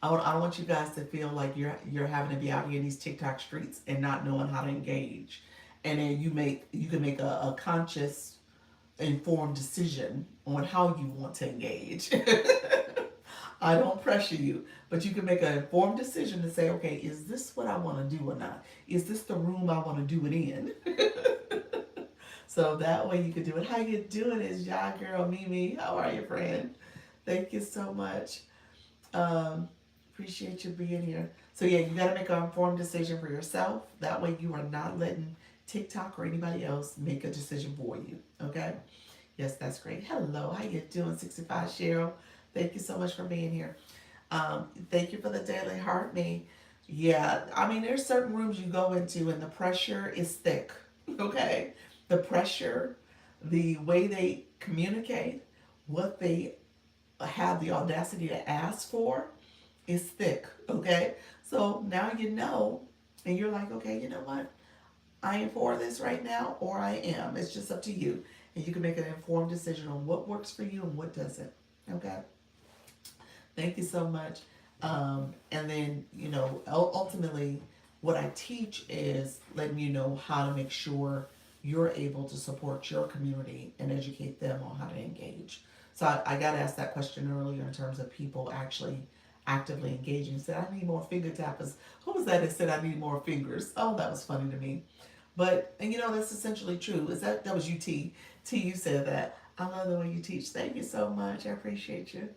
I don't want you guys to feel like you're having to be out here in these TikTok streets and not knowing how to engage. And then you can make a conscious, informed decision on how you want to engage. I don't pressure you, but you can make an informed decision to say, okay, is this what I want to do or not? Is this the room I want to do it in? So that way you can do it. How you doing is Ya Girl Mimi. How are you, friend? Thank you so much. Appreciate you being here. So yeah, you got to make an informed decision for yourself. That way you are not letting TikTok or anybody else make a decision for you. Okay? Yes, that's great. Hello, how you doing, 65 Cheryl? Thank you so much for being here. Thank you for the daily heart me. Yeah, I mean, there's certain rooms you go into and the pressure is thick. Okay? The pressure, the way they communicate, what they have the audacity to ask for is thick, okay? So now you know, and you're like, okay, you know what? I am for this right now, or I am. It's just up to you. And you can make an informed decision on what works for you and what doesn't, okay? Thank you so much. And then, ultimately, what I teach is letting you know how to make sure you're able to support your community and educate them on how to engage. So I got asked that question earlier in terms of people actually actively engaging. Said, I need more finger tappers. Who was that said I need more fingers? Oh, that was funny to me. But, and that's essentially true. That was you, T. T, you said that. I love the way you teach. Thank you so much. I appreciate you.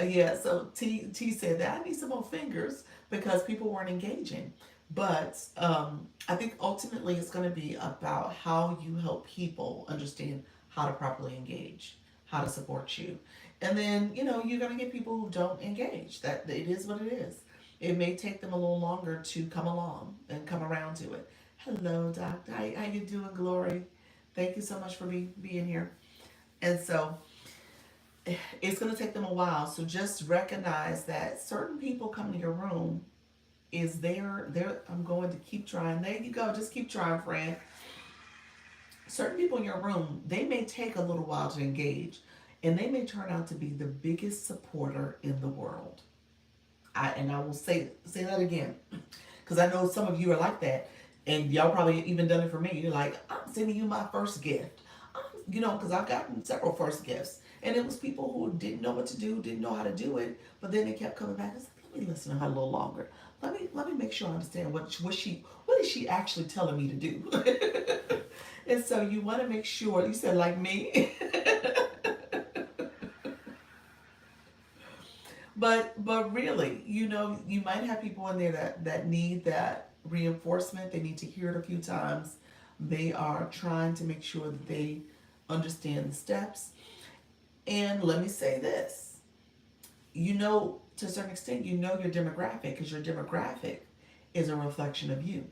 Yeah, so T said that I need some more fingers because people weren't engaging. But I think ultimately it's going to be about how you help people understand how to properly engage, how to support you. And then, you're going to get people who don't engage. That it is what it is. It may take them a little longer to come along and come around to it. Hello, Doctor. How you doing, Glory? Thank you so much for being here. And so it's going to take them a while. So just recognize that certain people come to your room is there. I'm going to keep trying. There you go. Just keep trying, friend. Certain people in your room, they may take a little while to engage, and they may turn out to be the biggest supporter in the world. I will say that again, because I know some of you are like that, and y'all probably even done it for me. You're like, I'm sending you my first gift, because I've gotten several first gifts, and it was people who didn't know what to do, didn't know how to do it, but then they kept coming back and said, let me listen to her a little longer. Let me make sure I understand what is she actually telling me to do. And so you want to make sure, you said like me. But really, you might have people in there that need that reinforcement. They need to hear it a few times. They are trying to make sure that they understand the steps. And let me say this, to a certain extent, your demographic, because your demographic is a reflection of you.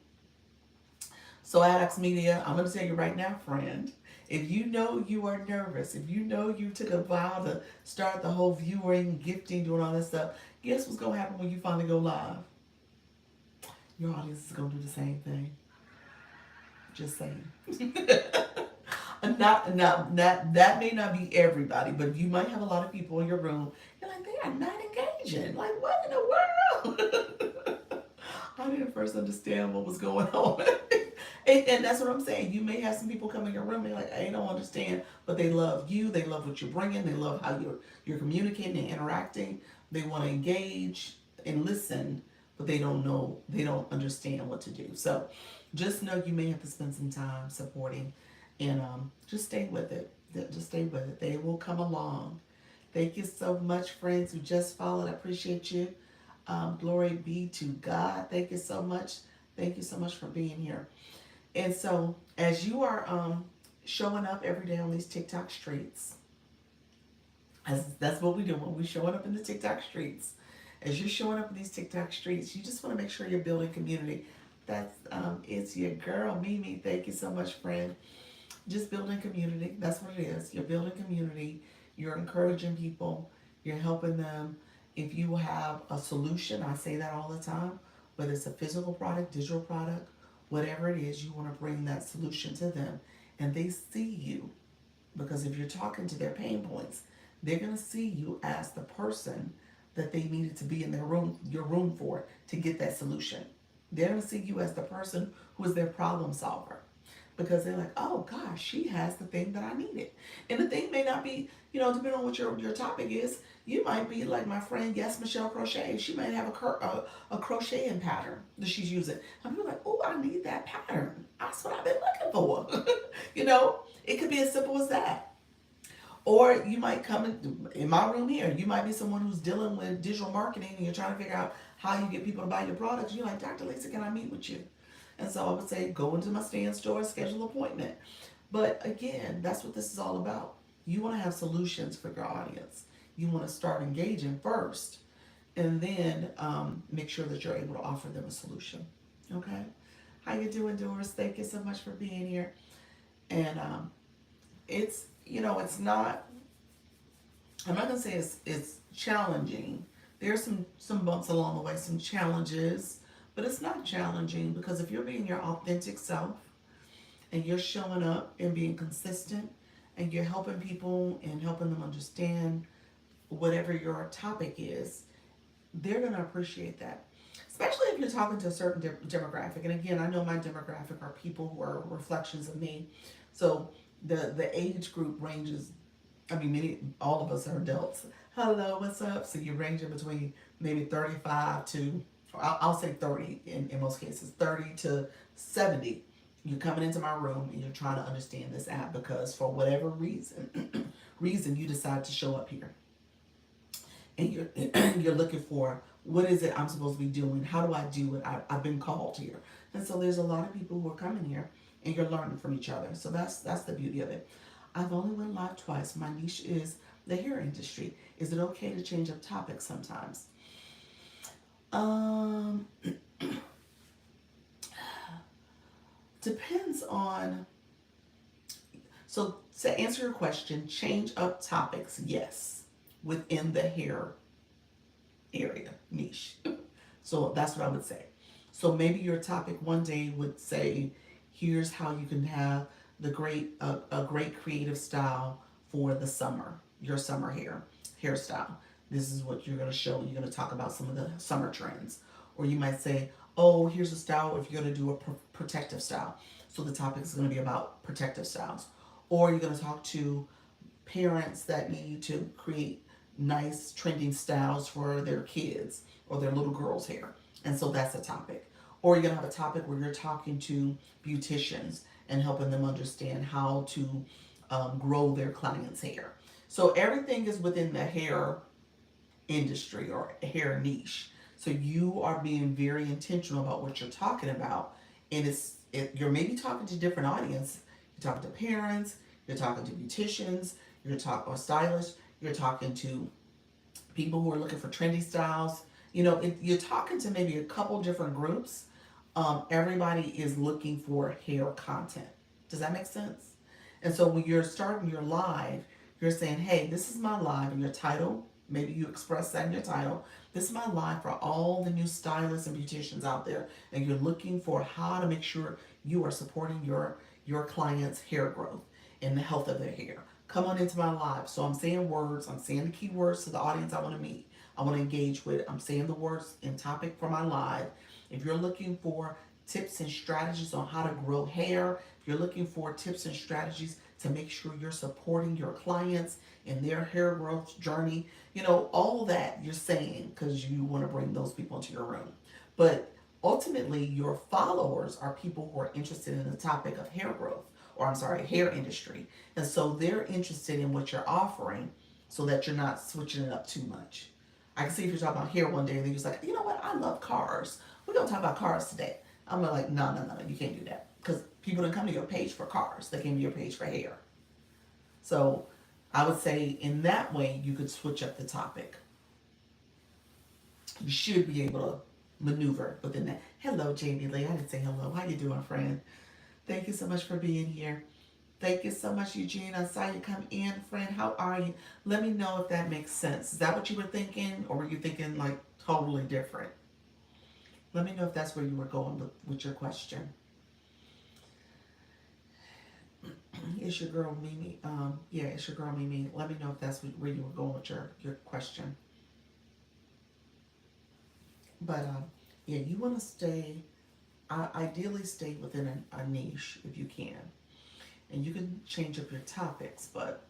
So Addax Media, I'm going to tell you right now, friend, if you know you are nervous, if you know you took a while to start the whole viewing, gifting, doing all this stuff, guess what's going to happen when you finally go live? Your audience is going to do the same thing. Just saying. That may not be everybody, but you might have a lot of people in your room. You're like, they are not engaging. Like, what in the world? I didn't first understand what was going on. And that's what I'm saying. You may have some people come in your room and they're like, I don't understand, but they love you. They love what you're bringing. They love how you're communicating and interacting. They want to engage and listen, but they don't understand what to do. So just know you may have to spend some time supporting, and just stay with it. Just stay with it. They will come along. Thank you so much, friends who just followed. I appreciate you. Glory be to God. Thank you so much. Thank you so much for being here. And so as you are showing up every day on these TikTok streets, that's what we do when we're showing up in the TikTok streets. As you're showing up in these TikTok streets, you just want to make sure you're building community. That's it's your girl, Mimi. Thank you so much, friend. Just building community. That's what it is. You're building community. You're encouraging people. You're helping them. If you have a solution, I say that all the time, whether it's a physical product, digital product, whatever it is, you want to bring that solution to them. And they see you, because if you're talking to their pain points, they're going to see you as the person that they needed to be in your room for to get that solution. They're going to see you as the person who is their problem solver, because they're like, oh gosh, she has the thing that I needed. And the thing may not be, depending on what your topic is, you might be like my friend, Yes Michelle Crochet. She might have a crocheting pattern that she's using. And people are like, oh, I need that pattern. That's what I've been looking for. It could be as simple as that. Or you might come in my room here. You might be someone who's dealing with digital marketing and you're trying to figure out how you get people to buy your products. You're like, Dr. Lisa, can I meet with you? And so I would say, go into my stand store, schedule an appointment. But again, that's what this is all about. You want to have solutions for your audience. You want to start engaging first, and then make sure that you're able to offer them a solution. Okay? How you doing, Doris? Thank you so much for being here. And it's not, I'm not going to say it's challenging. There's some bumps along the way, some challenges, but it's not challenging, because if you're being your authentic self and you're showing up and being consistent and you're helping people and helping them understand whatever your topic is, they're going to appreciate that. Especially if you're talking to a certain demographic. And again, I know my demographic are people who are reflections of me. So the age group ranges, all of us are adults. Hello, what's up? So you range in between maybe 35 to, I'll say 30 in most cases, 30 to 70. You're coming into my room and you're trying to understand this app because for whatever reason you decide to show up here. And you're looking for, what is it I'm supposed to be doing? How do I do it? I've been called here. And so there's a lot of people who are coming here and you're learning from each other. So that's the beauty of it. I've only went live twice. My niche is the hair industry. Is it okay to change up topics sometimes? Um, Depends on. So to answer your question, change up topics, yes, within the hair area niche. So that's what I would say. So maybe your topic one day would say, here's how you can have a great creative style for the summer, your summer hairstyle. This is what you're going to show. You're going to talk about some of the summer trends. Or you might say, oh, here's a style if you're going to do a protective style. So the topic is going to be about protective styles. Or you're going to talk to parents that need to create nice trending styles for their kids or their little girl's hair. And so that's a topic. Or you're going to have a topic where you're talking to beauticians and helping them understand how to grow their clients' hair. So everything is within the hair industry or hair niche. So you are being very intentional about what you're talking about. And you're maybe talking to different audience. You're talking to parents, you're talking to beauticians, you're talking or stylists, you're talking to people who are looking for trendy styles. You're talking to maybe a couple different groups. Everybody is looking for hair content. Does that make sense? And so when you're starting your live, you're saying, hey, this is my live, and your title, maybe you express that in your title. This is my live for all the new stylists and beauticians out there. And you're looking for how to make sure you are supporting your client's hair growth and the health of their hair. Come on into my live. So I'm saying words, I'm saying the keywords to the audience I want to meet, I want to engage with. I'm saying the words and topic for my live. If you're looking for tips and strategies on how to grow hair, if you're looking for tips and strategies to make sure you're supporting your clients in their hair growth journey, all that you're saying because you want to bring those people into your room. But ultimately, your followers are people who are interested in the topic of hair growth, or I'm sorry, hair industry. And so they're interested in what you're offering so that you're not switching it up too much. I can see if you're talking about hair one day and then you're just like, you know what, I love cars. We're going to talk about cars today. I'm like, no, you can't do that. Because people don't come to your page for cars. They came to your page for hair. So I would say in that way, you could switch up the topic. You should be able to maneuver within that. Hello, Jamie Lee. I didn't say hello. How you doing, friend? Thank you so much for being here. Thank you so much, Eugene. I saw you come in, friend. How are you? Let me know if that makes sense. Is that what you were thinking? Or were you thinking like totally different? Let me know if that's where you were going with your question. It's your girl Mimi. Yeah, it's your girl Mimi. Let me know if that's where you were going with your question. But yeah, you want to ideally stay within a niche if you can. And you can change up your topics, but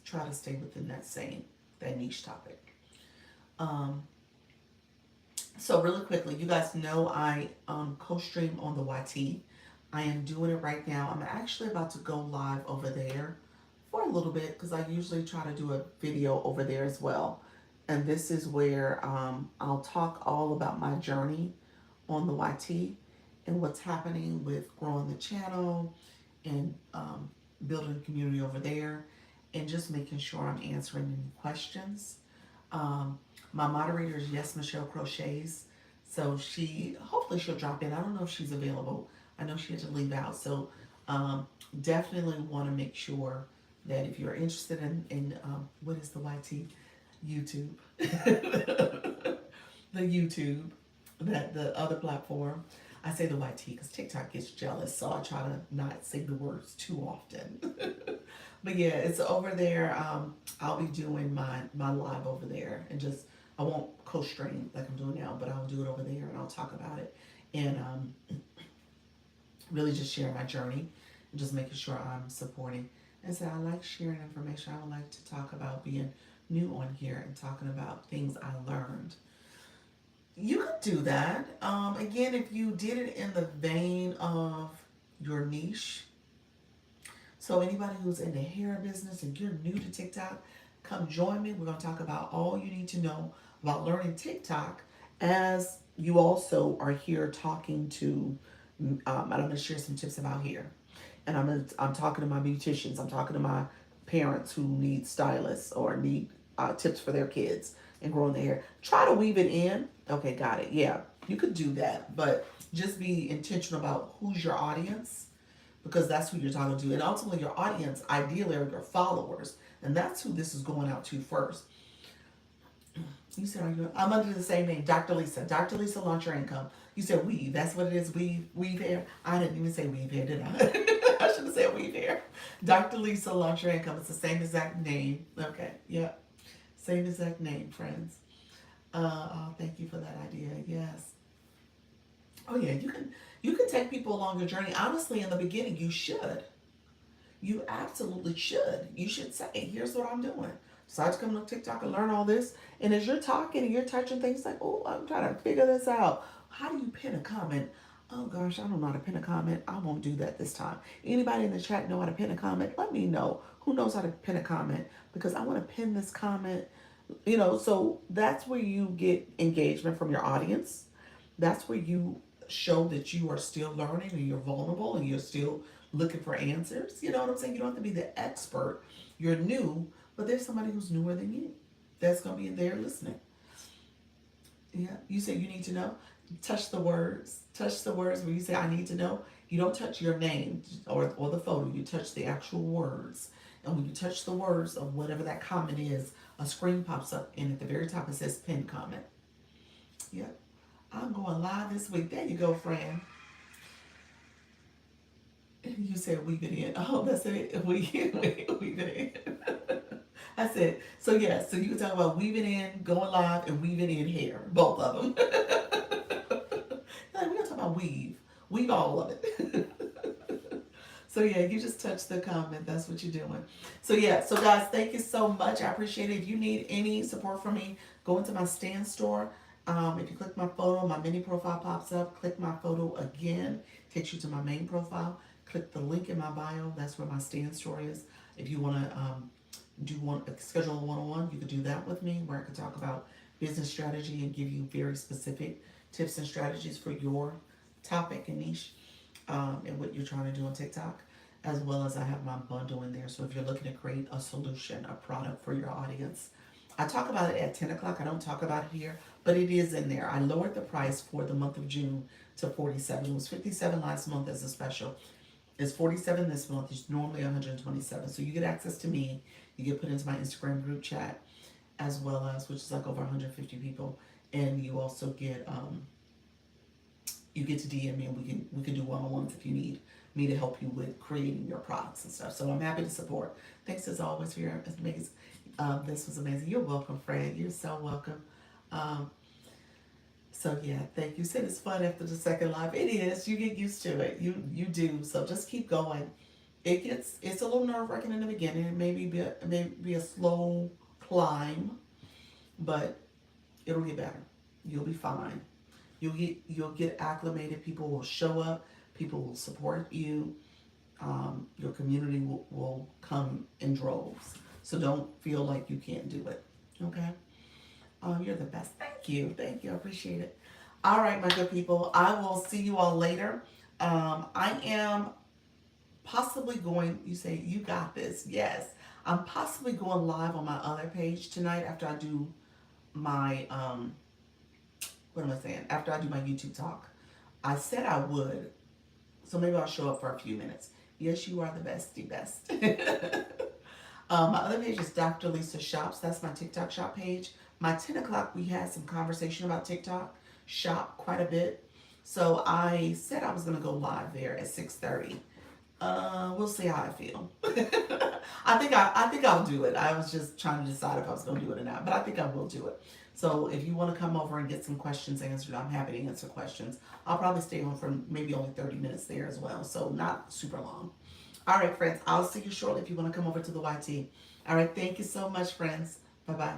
try to stay within that niche topic. So really quickly, you guys know I co-stream on the YT. I am doing it right now. I'm actually about to go live over there for a little bit because I usually try to do a video over there as well. And this is where I'll talk all about my journey on the YT and what's happening with growing the channel and building a community over there and just making sure I'm answering any questions. My moderator is Yes Michelle Crochets, so hopefully she'll drop in. I don't know if she's available. I know she had to leave out, so definitely want to make sure that if you're interested in what is the YT? YouTube. The YouTube, the other platform. I say the YT because TikTok gets jealous, so I try to not say the words too often. But yeah, it's over there. I'll be doing my live over there, and I won't co-stream like I'm doing now, but I'll do it over there and I'll talk about it and really just share my journey and just making sure I'm supporting. And so I like sharing information. I would like to talk about being new on here and talking about things I learned. You could do that. Again, if you did it in the vein of your niche. So anybody who's in the hair business and you're new to TikTok, come join me. We're going to talk about all you need to know about learning TikTok as you also are here talking to, I'm going to share some tips about hair. And I'm talking to my beauticians. I'm talking to my parents who need stylists or need tips for their kids and growing their hair. Try to weave it in. Okay, got it. Yeah, you could do that, but just be intentional about who's your audience, because that's who you're talking to. And ultimately, your audience, ideally, are your followers. And that's who this is going out to first. You said, I'm under the same name, Dr. Lisa. Dr. Lisa, launch your income. You said weave. That's what it is, weave hair. I didn't even say weave hair, did I? I should have said weave hair. Dr. Lisa, launch your income. It's the same exact name. Okay, yeah. Same exact name, friends. Oh, thank you for that idea. Yes. Oh yeah, you can take people along your journey. Honestly, in the beginning, you should. You absolutely should. You should say, here's what I'm doing. Decide to come on TikTok and learn all this. And as you're talking and you're touching things like, oh, I'm trying to figure this out. How do you pin a comment? Oh gosh, I don't know how to pin a comment. I won't do that this time. Anybody in the chat know how to pin a comment? Let me know. Who knows how to pin a comment? Because I want to pin this comment. So that's where you get engagement from your audience. That's where you show that you are still learning and you're vulnerable and you're still looking for answers. You know what I'm saying? You don't have to be the expert. You're new, but there's somebody who's newer than you that's going to be there listening. Yeah. You say you need to know. Touch the words. Touch the words where you say, I need to know. You don't touch your name or the photo. You touch the actual words. And when you touch the words of whatever that comment is, a screen pops up. And at the very top, it says pin comment. Yep. I'm going live this week. There you go, friend. You said weave it in. Oh, that's it. Weave it in. I said, so yeah, so you can talk about weaving in, going live, and weaving in hair. Both of them. Like, we're going to talk about weave. Weave all of it. So yeah, you just touch the comment. That's what you're doing. So yeah, so guys, thank you so much. I appreciate it. If you need any support from me, go into my stand store. If you click my photo, my mini profile pops up. Click my photo again, takes you to my main profile. Click the link in my bio. That's where my stand store is. If you want to schedule a one-on-one, you could do that with me, where I could talk about business strategy and give you very specific tips and strategies for your topic and niche, and what you're trying to do on TikTok, as well as I have my bundle in there. So if you're looking to create a solution, a product for your audience, I talk about it at 10 o'clock. I don't talk about it here, but it is in there. I lowered the price for the month of June to $47. It was $57 last month as a special. It's $47 this month. It's normally $127. So you get access to me. You get put into my Instagram group chat, as well as, which is like over 150 people, and you also get you get to DM me, and we can do one-on-ones if you need me to help you with creating your products and stuff. So I'm happy to support. Thanks as always for your amazing. This was amazing. You're welcome, Fred. You're so welcome. So yeah, thank you. Said it's fun after the second live. It is. You get used to it. You do. So just keep going. It's a little nerve-wracking in the beginning. It may be a slow climb, but it'll get better. You'll be fine. You'll get acclimated. People will show up. People will support you. Your community will come in droves. So don't feel like you can't do it. Okay? You're the best. Thank you. Thank you. I appreciate it. All right, my good people. I will see you all later. I am possibly going, you say, you got this. Yes. I'm possibly going live on my other page tonight after I do my, what am I saying? After I do my YouTube talk. I said I would. So maybe I'll show up for a few minutes. Yes, you are the bestie best. My other page is Dr. Lisa Shops. That's my TikTok shop page. My 10 o'clock, we had some conversation about TikTok shop quite a bit. So I said I was going to go live there at 6:30. We'll see how I feel. I think I'll do it. I was just trying to decide if I was going to do it or not, but I think I will do it. So if you want to come over and get some questions answered, I'm happy to answer questions. I'll probably stay on for maybe only 30 minutes there as well, so not super long. All right, friends, I'll see you shortly if you want to come over to the YT. All right, thank you so much, friends. Bye-bye.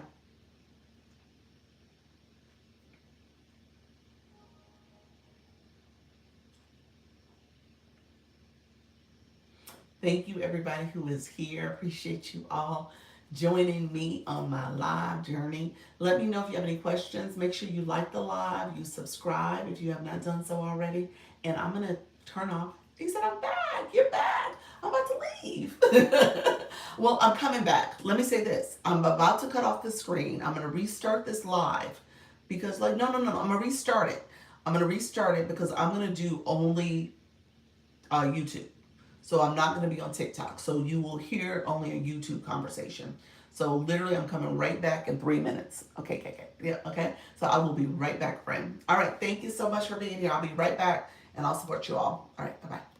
Thank you, everybody who is here. Appreciate you all joining me on my live journey. Let me know if you have any questions. Make sure you like the live, you subscribe if you have not done so already. And I'm going to turn off. He said, I'm back. You're back. I'm about to leave. Well, I'm coming back. Let me say this. I'm about to cut off the screen. I'm going to restart this live because, like, no. I'm going to restart it. I'm going to restart it because I'm going to do only YouTube. So I'm not going to be on TikTok. So you will hear only a YouTube conversation. So literally, I'm coming right back in 3 minutes. Okay. Yeah, okay. So I will be right back, friend. All right. Thank you so much for being here. I'll be right back and I'll support you all. All right. Bye bye.